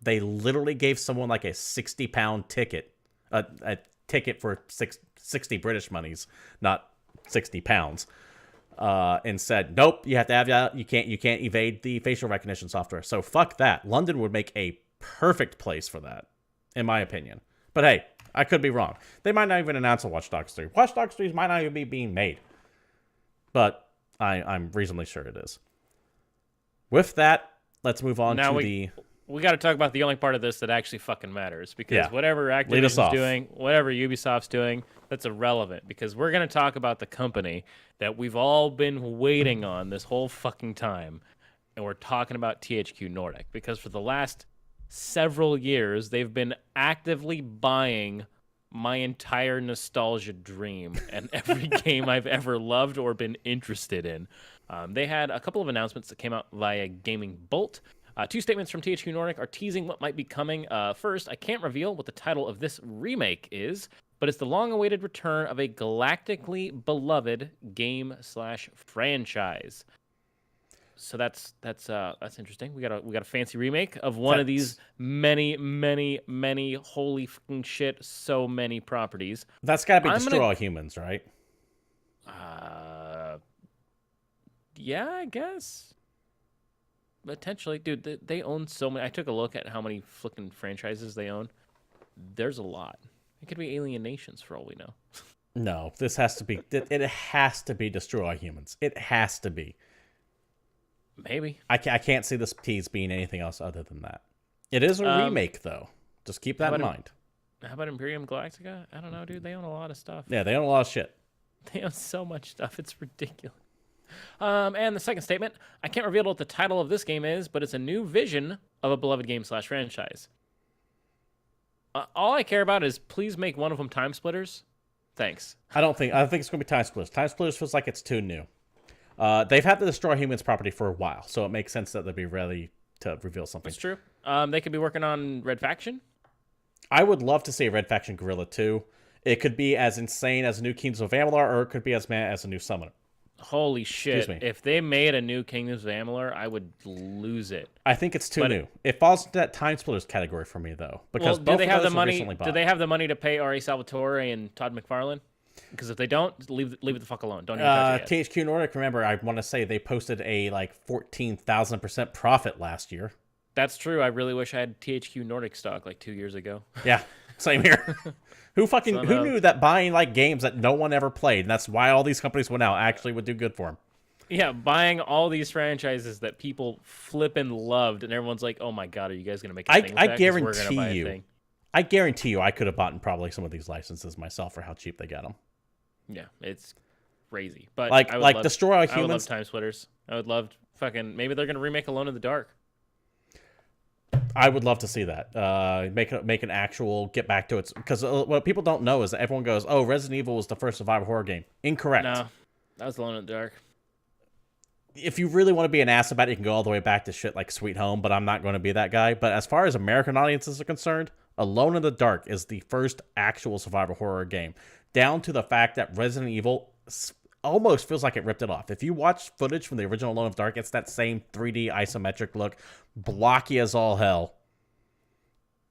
They literally gave someone like a 60-pound ticket, a ticket for 60 British monies, not 60 pounds, and said, nope, you have to have that. You can't evade the facial recognition software. So fuck that. London would make a perfect place for that, in my opinion. But hey, I could be wrong. They might not even announce a Watch Dogs 3. Watch Dogs 3 might not even be being made. But I'm reasonably sure it is. With that, let's move on now to we got to talk about the only part of this that actually fucking matters, because whatever Activision's doing, whatever Ubisoft's doing, that's irrelevant, because we're going to talk about the company that we've all been waiting on this whole fucking time, and we're talking about THQ Nordic, because for the last several years they've been actively buying my entire nostalgia dream and every game I've ever loved or been interested in. They had a couple of announcements that came out via Gaming Bolt. Two statements from THQ Nordic are teasing what might be coming. First, I can't reveal what the title of this remake is, but it's the long-awaited return of a galactically beloved game/franchise. So that's interesting. We got a fancy remake of one of these many holy fucking shit, so many properties. That's got to be Destroy All Humans, right? Yeah, I guess. Potentially, dude. They own so many. I took a look at how many fucking franchises they own. There's a lot. It could be Alien Nations for all we know. No, this has to be. It has to be Destroy All Humans. It has to be. Maybe. I can't see this tease being anything else other than that. It is a remake, though. Just keep that in mind. How about Imperium Galactica? I don't know, dude. They own a lot of stuff. Yeah, they own a lot of shit. They own so much stuff. It's ridiculous. And the second statement, I can't reveal what the title of this game is, but it's a new vision of a beloved game/franchise. All I care about is please make one of them Time Splitters. Thanks. I don't think it's going to be Time Splitters. Time Splitters feels like it's too new. They've had the Destroy Humans property for a while, so it makes sense that they'd be ready to reveal something. That's true. They could be working on Red Faction. I would love to see a Red Faction Guerrilla 2. It could be as insane as a new Kingdoms of Amalur, or it could be as mad as a new Summoner. Holy shit. If they made a new Kingdoms of Amalur, I would lose it. I think it's too new. It falls into that Time Splitters category for me, though. Because both do they of have those the were money? recently bought. Do they have the money to pay Ari Salvatore and Todd McFarlane? Because if they don't, leave it the fuck alone. Don't even touch it yet. THQ Nordic, remember, I want to say they posted a 14,000% profit last year. That's true. I really wish I had THQ Nordic stock 2 years ago. Yeah, same here. Who knew that buying games that no one ever played, and that's why all these companies went out, actually would do good for them. Yeah, buying all these franchises that people flippin' loved, and everyone's like, "Oh my god, are you guys gonna make a thing with that? 'Cause we're gonna buy a thing." I guarantee you, I could have bought probably some of these licenses myself for how cheap they got them. Yeah, it's crazy. But Destroy All Humans. I would love Time Splitters. I would love maybe they're gonna remake Alone in the Dark. I would love to see that. Make an actual get back to it, because what people don't know is that everyone goes, "Oh, Resident Evil was the first survival horror game." Incorrect. No, that was Alone in the Dark. If you really want to be an ass about it, you can go all the way back to shit like Sweet Home, but I'm not going to be that guy. But as far as American audiences are concerned, Alone in the Dark is the first actual survival horror game, down to the fact that Resident Evil almost feels like it ripped it off. If you watch footage from the original Alone in the Dark, it's that same 3D isometric look, blocky as all hell.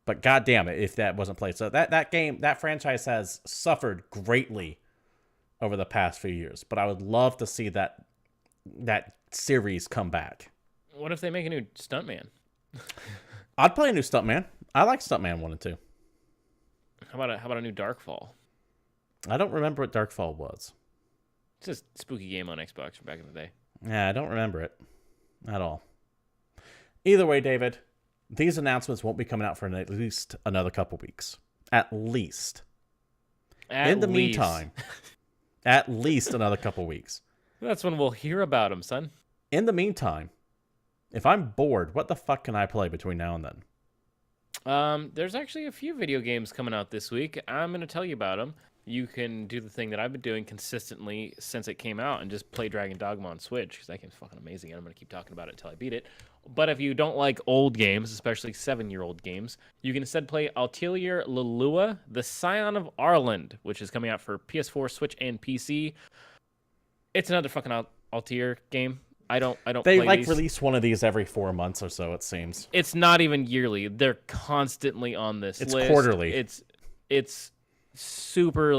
But goddamn it, if that wasn't played. So that franchise has suffered greatly over the past few years. But I would love to see that series come back. What if they make a new Stuntman? I'd play a new Stuntman. I like Stuntman 1 and 2. How about a new Darkfall? I don't remember what Darkfall was. It's just a spooky game on Xbox from back in the day. Yeah, I don't remember it at all. Either way, David, these announcements won't be coming out for at least another couple weeks. At least. In the meantime, at least another couple weeks. That's when we'll hear about them, son. In the meantime, if I'm bored, what the fuck can I play between now and then? There's actually a few video games coming out this week. I'm going to tell you about them. You can do the thing that I've been doing consistently since it came out and just play Dragon Dogma on Switch, because that game's fucking amazing, and I'm going to keep talking about it until I beat it. But if you don't like old games, especially 7-year-old games, you can instead play Atelier Lelua, the Scion of Arland, which is coming out for PS4, Switch, and PC. It's another fucking Altair game. I don't They play these. release one of these every 4 months or so, it seems. It's not even yearly. They're constantly on this list. It's quarterly. It's super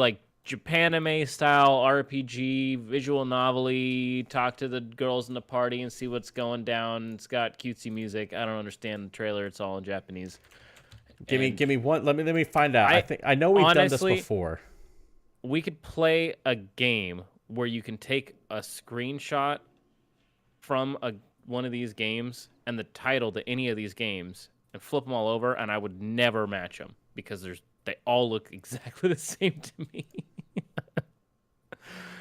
Japanime style RPG, visual novel-y, talk to the girls in the party and see what's going down. It's got cutesy music. I don't understand the trailer. It's all in Japanese. Give me one. Let me find out. I know we've done this before. We could play a game where you can take a screenshot from one of these games and the title to any of these games and flip them all over, and I would never match them because they all look exactly the same to me.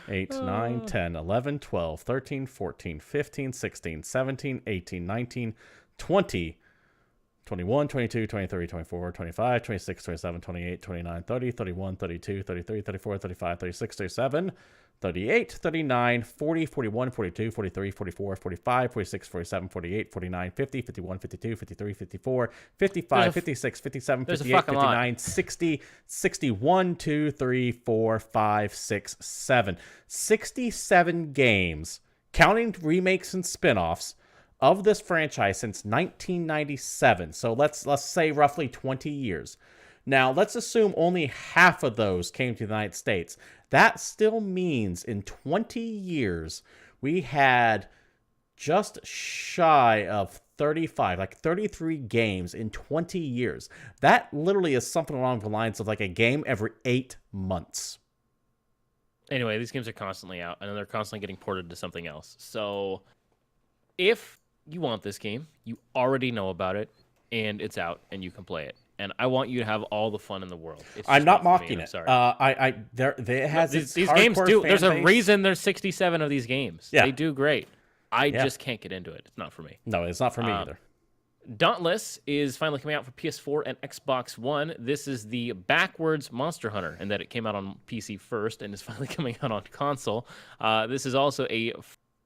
8, 9, 10, 11, 12, 13, 14, 15, 16, 17, 18, 19, 20, 21, 22, 23, 24, 25, 26, 27, 28, 29, 30, 31, 32, 33, 34, 35, 36, 37, 38, 39, 40, 41, 42, 43, 44, 45, 46, 47, 48, 49, 50, 51, 52, 53, 54, 55, 56, 57, 58, 59, 60, 61, 2, 3, 4, 5, 6, 7. 67 games, counting remakes and spin-offs, of this franchise since 1997. So let's say roughly 20 years. Now, let's assume only half of those came to the United States. That still means in 20 years, we had just shy of 35, like 33 games in 20 years. That literally is something along the lines of like a game every 8 months. Anyway, these games are constantly out, and they're constantly getting ported to something else. So if you want this game, you already know about it, and it's out, and you can play it. And I want you to have all the fun in the world. I'm not mocking it. Sorry. It has these games do. There's a reason there's 67 of these games. Yeah. They do great. I just can't get into it. It's not for me. No, it's not for me either. Dauntless is finally coming out for PS4 and Xbox One. This is the backwards Monster Hunter, in that it came out on PC first and is finally coming out on console. This is also a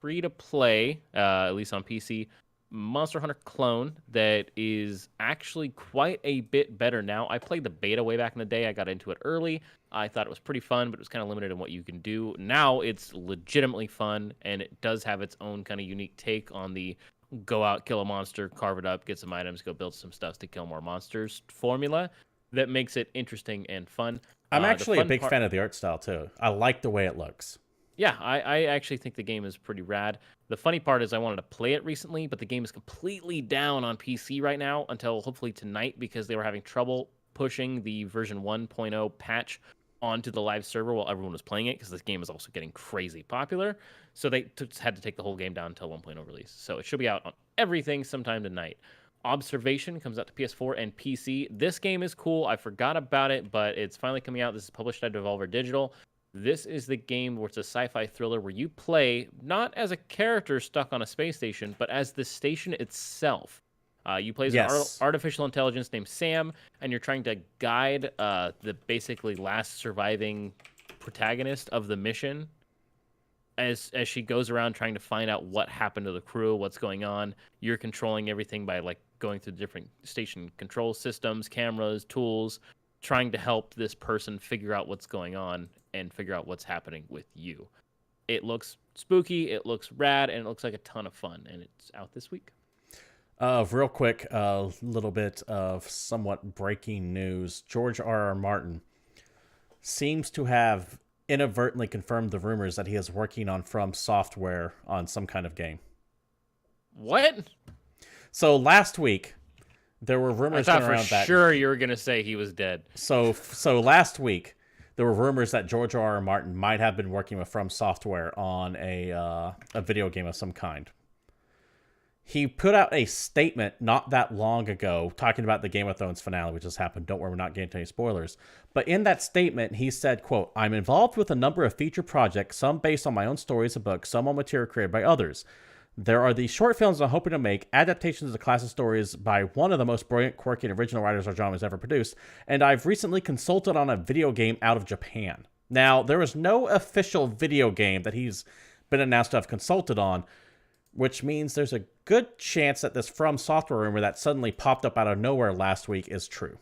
free-to-play, at least on PC, Monster Hunter clone that is actually quite a bit better now. I played the beta way back in the day. I got into it early. I thought it was pretty fun, but it was kind of limited in what you can do. Now it's legitimately fun, and it does have its own kind of unique take on the go out, kill a monster, carve it up, get some items, go build some stuff to kill more monsters formula that makes it interesting and fun. I'm actually a big fan of the art style, too. I like the way it looks. Yeah, I actually think the game is pretty rad. The funny part is I wanted to play it recently, but the game is completely down on PC right now until hopefully tonight, because they were having trouble pushing the version 1.0 patch onto the live server while everyone was playing it, because this game is also getting crazy popular. So they had to take the whole game down until 1.0 release. So it should be out on everything sometime tonight. Observation comes out to PS4 and PC. This game is cool. I forgot about it, but it's finally coming out. This is published by Devolver Digital. This is the game where it's a sci-fi thriller where you play not as a character stuck on a space station, but as the station itself. You play as an artificial intelligence named Sam, and you're trying to guide the basically last surviving protagonist of the mission as she goes around trying to find out what happened to the crew, what's going on. You're controlling everything by like going through different station control systems, cameras, tools, trying to help this person figure out what's going on and figure out what's happening with you. It looks spooky, it looks rad, and it looks like a ton of fun, and it's out this week. Real quick, a little bit of somewhat breaking news. George R.R. Martin seems to have inadvertently confirmed the rumors that he is working on From Software on some kind of game. What? So last week, there were rumors going around that... I thought for sure you were going to say he was dead. So last week, there were rumors that George R.R. Martin might have been working with From Software on a video game of some kind. He put out a statement not that long ago talking about the Game of Thrones finale, which has happened. Don't worry, we're not getting to any spoilers. But in that statement, he said, quote, "I'm involved with a number of feature projects, some based on my own stories and books, some on material created by others. There are these short films I'm hoping to make, adaptations of the classic stories by one of the most brilliant, quirky, and original writers our genre has ever produced, and I've recently consulted on a video game out of Japan." Now, there is no official video game that he's been announced to have consulted on, which means there's a good chance that this From Software rumor that suddenly popped up out of nowhere last week is true.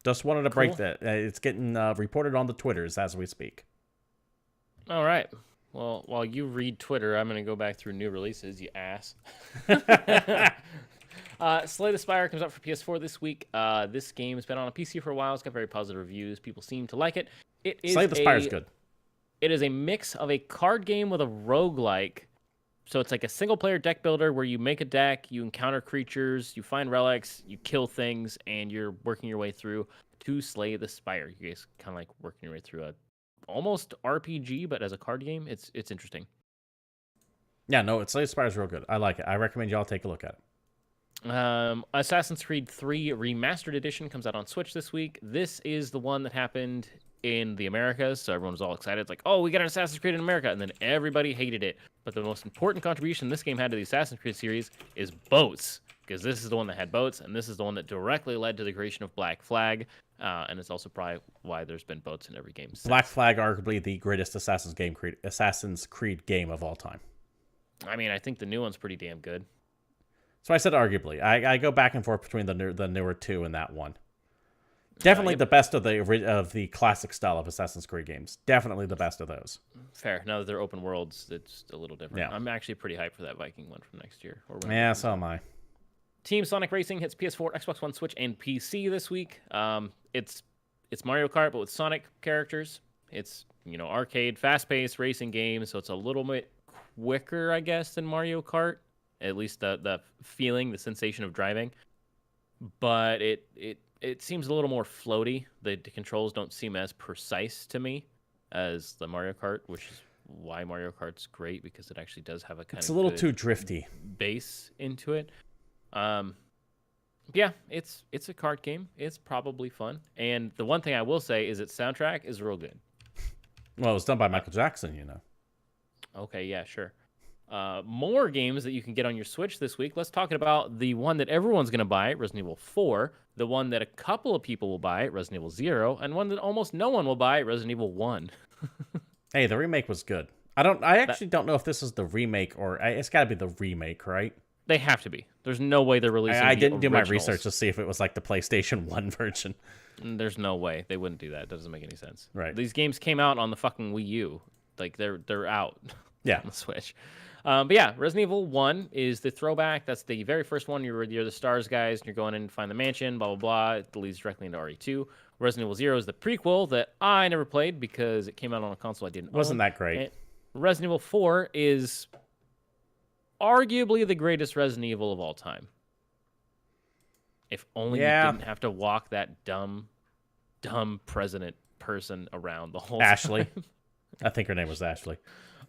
Just wanted to break that. It's getting reported on the Twitters as we speak. All right. Well, while you read Twitter, I'm going to go back through new releases, you ass. Slay the Spire comes out for PS4 this week. This game has been on a PC for a while. It's got very positive reviews. People seem to like it. Slay the Spire is good. It is a mix of a card game with a roguelike. So it's like a single-player deck builder where you make a deck, you encounter creatures, you find relics, you kill things, and you're working your way through to Slay the Spire. You guys kind of like working your way through a almost RPG, but as a card game. It's interesting. Yeah, no, Slay the Spire is real good. I like it. I recommend y'all take a look at it. Assassin's Creed 3 Remastered Edition comes out on Switch this week. This is the one that happened in the Americas, so everyone was all excited. It's like, oh, we got an Assassin's Creed in America, and then everybody hated it. But the most important contribution this game had to the Assassin's Creed series is boats, because this is the one that had boats, and this is the one that directly led to the creation of Black Flag, and it's also probably why there's been boats in every game since. Black Flag, arguably the greatest Assassin's Creed game of all time. I mean, I think the new one's pretty damn good. So I said arguably. I go back and forth between the newer two and that one. Definitely the best of the classic style of Assassin's Creed games. Definitely the best of those. Fair. Now that they're open worlds, it's a little different. Yeah. I'm actually pretty hyped for that Viking one from next year. Yeah, so am I. Team Sonic Racing hits PS4, Xbox One, Switch, and PC this week. It's Mario Kart, but with Sonic characters. It's arcade, fast-paced racing game, so it's a little bit quicker, I guess, than Mario Kart. At least the feeling, the sensation of driving. But it seems a little more floaty. The controls don't seem as precise to me as the Mario Kart, which is why Mario Kart's great, because it actually does have it's a little too drifty base into it. Yeah, it's a kart game. It's probably fun. And the one thing I will say is its soundtrack is real good. Well, it was done by Michael Jackson, Okay, yeah, sure. More games that you can get on your Switch this week. Let's talk about the one that everyone's going to buy, Resident Evil 4, the one that a couple of people will buy, Resident Evil 0, and one that almost no one will buy, Resident Evil 1. Hey, the remake was good. I actually don't know if this is the remake or it's got to be the remake, right? They have to be. There's no way they're releasing I didn't do my originals. research to see if it was like the PlayStation 1 version. There's no way. They wouldn't do that. It doesn't make any sense. Right. These games came out on the fucking Wii U. Like, they're out Yeah. on the Switch. But yeah, Resident Evil 1 is the throwback. That's the very first one. You're the STARS guys, and you're going in to find the mansion, blah, blah, blah. It leads directly into RE2. Resident Evil 0 is the prequel that I never played because it came out on a console I didn't own. Wasn't that great? And Resident Evil 4 is arguably the greatest Resident Evil of all time. If only you didn't have to walk that dumb president person around the whole Ashley. time. I think her name was Ashley.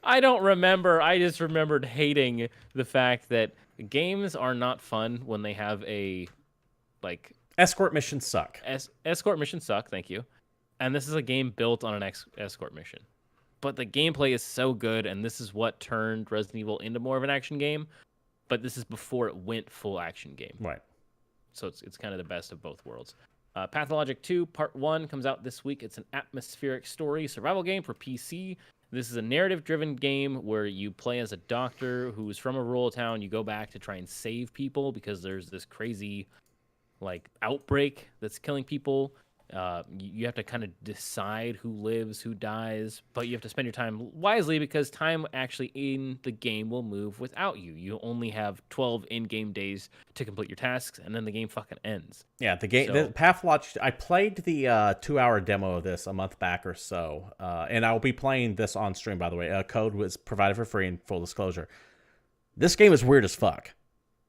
I don't remember. I just remembered hating the fact that games are not fun when they have Escort missions suck. Escort missions suck, thank you. And this is a game built on an escort mission. But the gameplay is so good, and this is what turned Resident Evil into more of an action game. But this is before it went full action game. Right. So it's kind of the best of both worlds. Pathologic 2 Part 1 comes out this week. It's an atmospheric story survival game for PC. This is a narrative-driven game where you play as a doctor who's from a rural town. You go back to try and save people because there's this crazy outbreak that's killing people. You have to kind of decide who lives, who dies, but you have to spend your time wisely because time actually in the game will move without you. You only have 12 in-game days to complete your tasks, and then the game fucking ends. Yeah, the Pathologic. I played the 2-hour demo of this a month back or so, and I will be playing this on stream, by the way. Code was provided for free in full disclosure. This game is weird as fuck.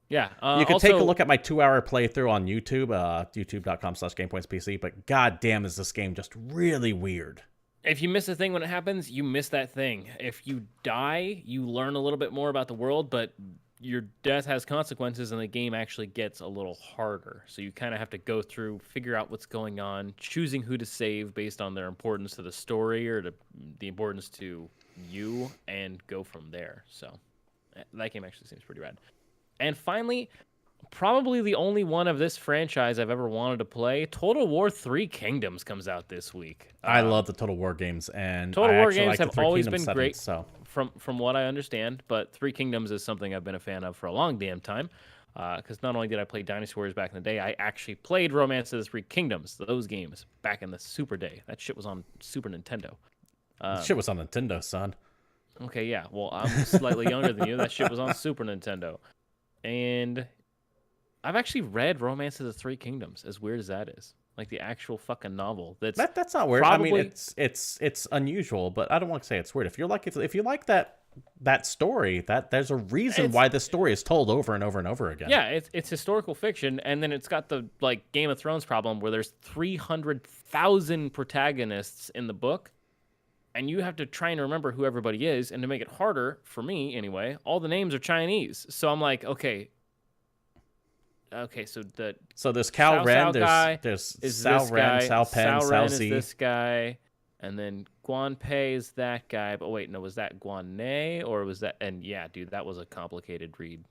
Yeah. You can take a look at my 2-hour playthrough on YouTube, youtube.com/GamepointsPC, but goddamn is this game just really weird. If you miss a thing when it happens, you miss that thing. If you die, you learn a little bit more about the world, but your death has consequences, and the game actually gets a little harder. So you kind of have to go through, figure out what's going on, choosing who to save based on their importance to the story or to the importance to you, and go from there. So that game actually seems pretty rad. And finally, probably the only one of this franchise I've ever wanted to play, Total War 3 Kingdoms comes out this week. I love the Total War games, and Total War games like have always been great so. from what I understand, but 3 Kingdoms is something I've been a fan of for a long damn time. Because not only did I play Dynasty Warriors back in the day, I actually played Romance of the 3 Kingdoms, those games, back in the Super Day. That shit was on Super Nintendo. That shit was on Nintendo, son. Okay, yeah. Well, I'm slightly younger than you. That shit was on Super Nintendo. And I've actually read Romance of the 3 Kingdoms, as weird as that is. Like the actual fucking novel. That's not weird. Probably, I mean, it's unusual, but I don't want to say it's weird. If you like that story, that there's a reason why the story is told over and over and over again. Yeah, it's historical fiction, and then it's got the Game of Thrones problem where there's 300,000 protagonists in the book. And you have to try and remember who everybody is. And to make it harder, for me anyway, all the names are Chinese. So I'm like, okay, so there's Cal Ren, there's Sao Ren, Sao Pen, Sao Sao Ren Z. is this guy. And then Guanpei is that guy. But wait, no, was that Guanne or was that? And yeah, dude, that was a complicated read,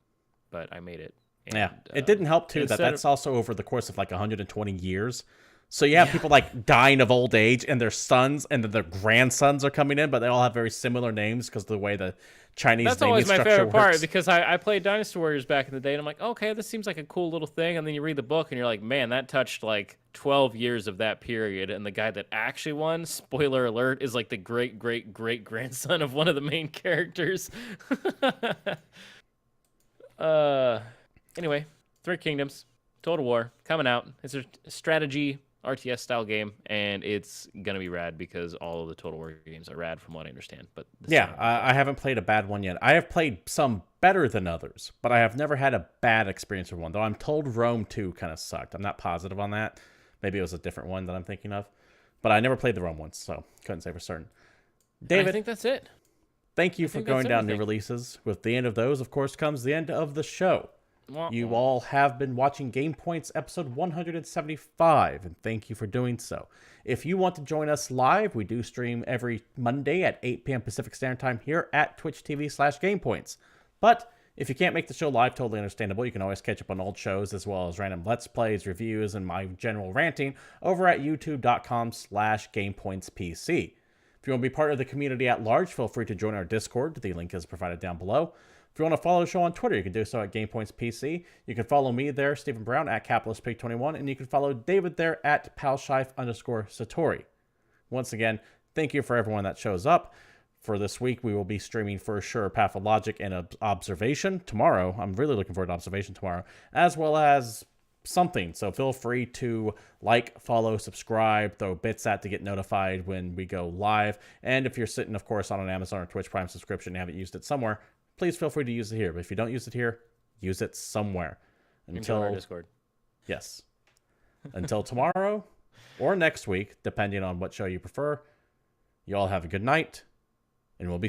but I made it. And, Yeah, it didn't help too that that's also over the course of like 120 years. So you have people like dying of old age, and their sons and then their grandsons are coming in, but they all have very similar names because of the way the Chinese That's naming always my structure favorite works. part because I played Dynasty Warriors back in the day, and I'm like, okay, this seems like a cool little thing. And then you read the book, and you're like, man, that touched like 12 years of that period. And the guy that actually won, spoiler alert, is like the great great great grandson of one of the main characters. Anyway, Three Kingdoms, Total War coming out. It's a strategy RTS style game, and it's gonna be rad because all of the Total War games are rad from what I understand. But yeah, I haven't played a bad one yet. I have played some better than others, but I have never had a bad experience with one. Though I'm told Rome 2 kind of sucked. I'm not positive on that. Maybe it was a different one that I'm thinking of, but I never played the Rome ones, so couldn't say for certain. David, I think that's it. Thank you for going down new releases. With the end of those, of course, comes the end of the show. You all have been watching Game Points episode 175, and thank you for doing so. If you want to join us live, we do stream every Monday at 8 p.m. Pacific Standard Time here at Twitch TV/GamePoints. But if you can't make the show live, totally understandable. You can always catch up on old shows as well as random Let's Plays, reviews, and my general ranting over at youtube.com/GamePointsPC. If you want to be part of the community at large, feel free to join our Discord. The link is provided down below. If you want to follow the show on Twitter, you can do so at Gamepoints PC. You can follow me there, Stephen Brown, at CapitalistPig21, and you can follow David there at Palshife_Satori. Once again, thank you for everyone that shows up. For this week, we will be streaming for sure Pathologic and Observation tomorrow. I'm really looking forward to Observation tomorrow, as well as something. So feel free to like, follow, subscribe, throw bits at to get notified when we go live. And if you're sitting, of course, on an Amazon or Twitch Prime subscription and haven't used it somewhere, please feel free to use it here. But if you don't use it here, use it somewhere. Until our Discord. Yes. Until tomorrow or next week, depending on what show you prefer. You all have a good night, and we'll be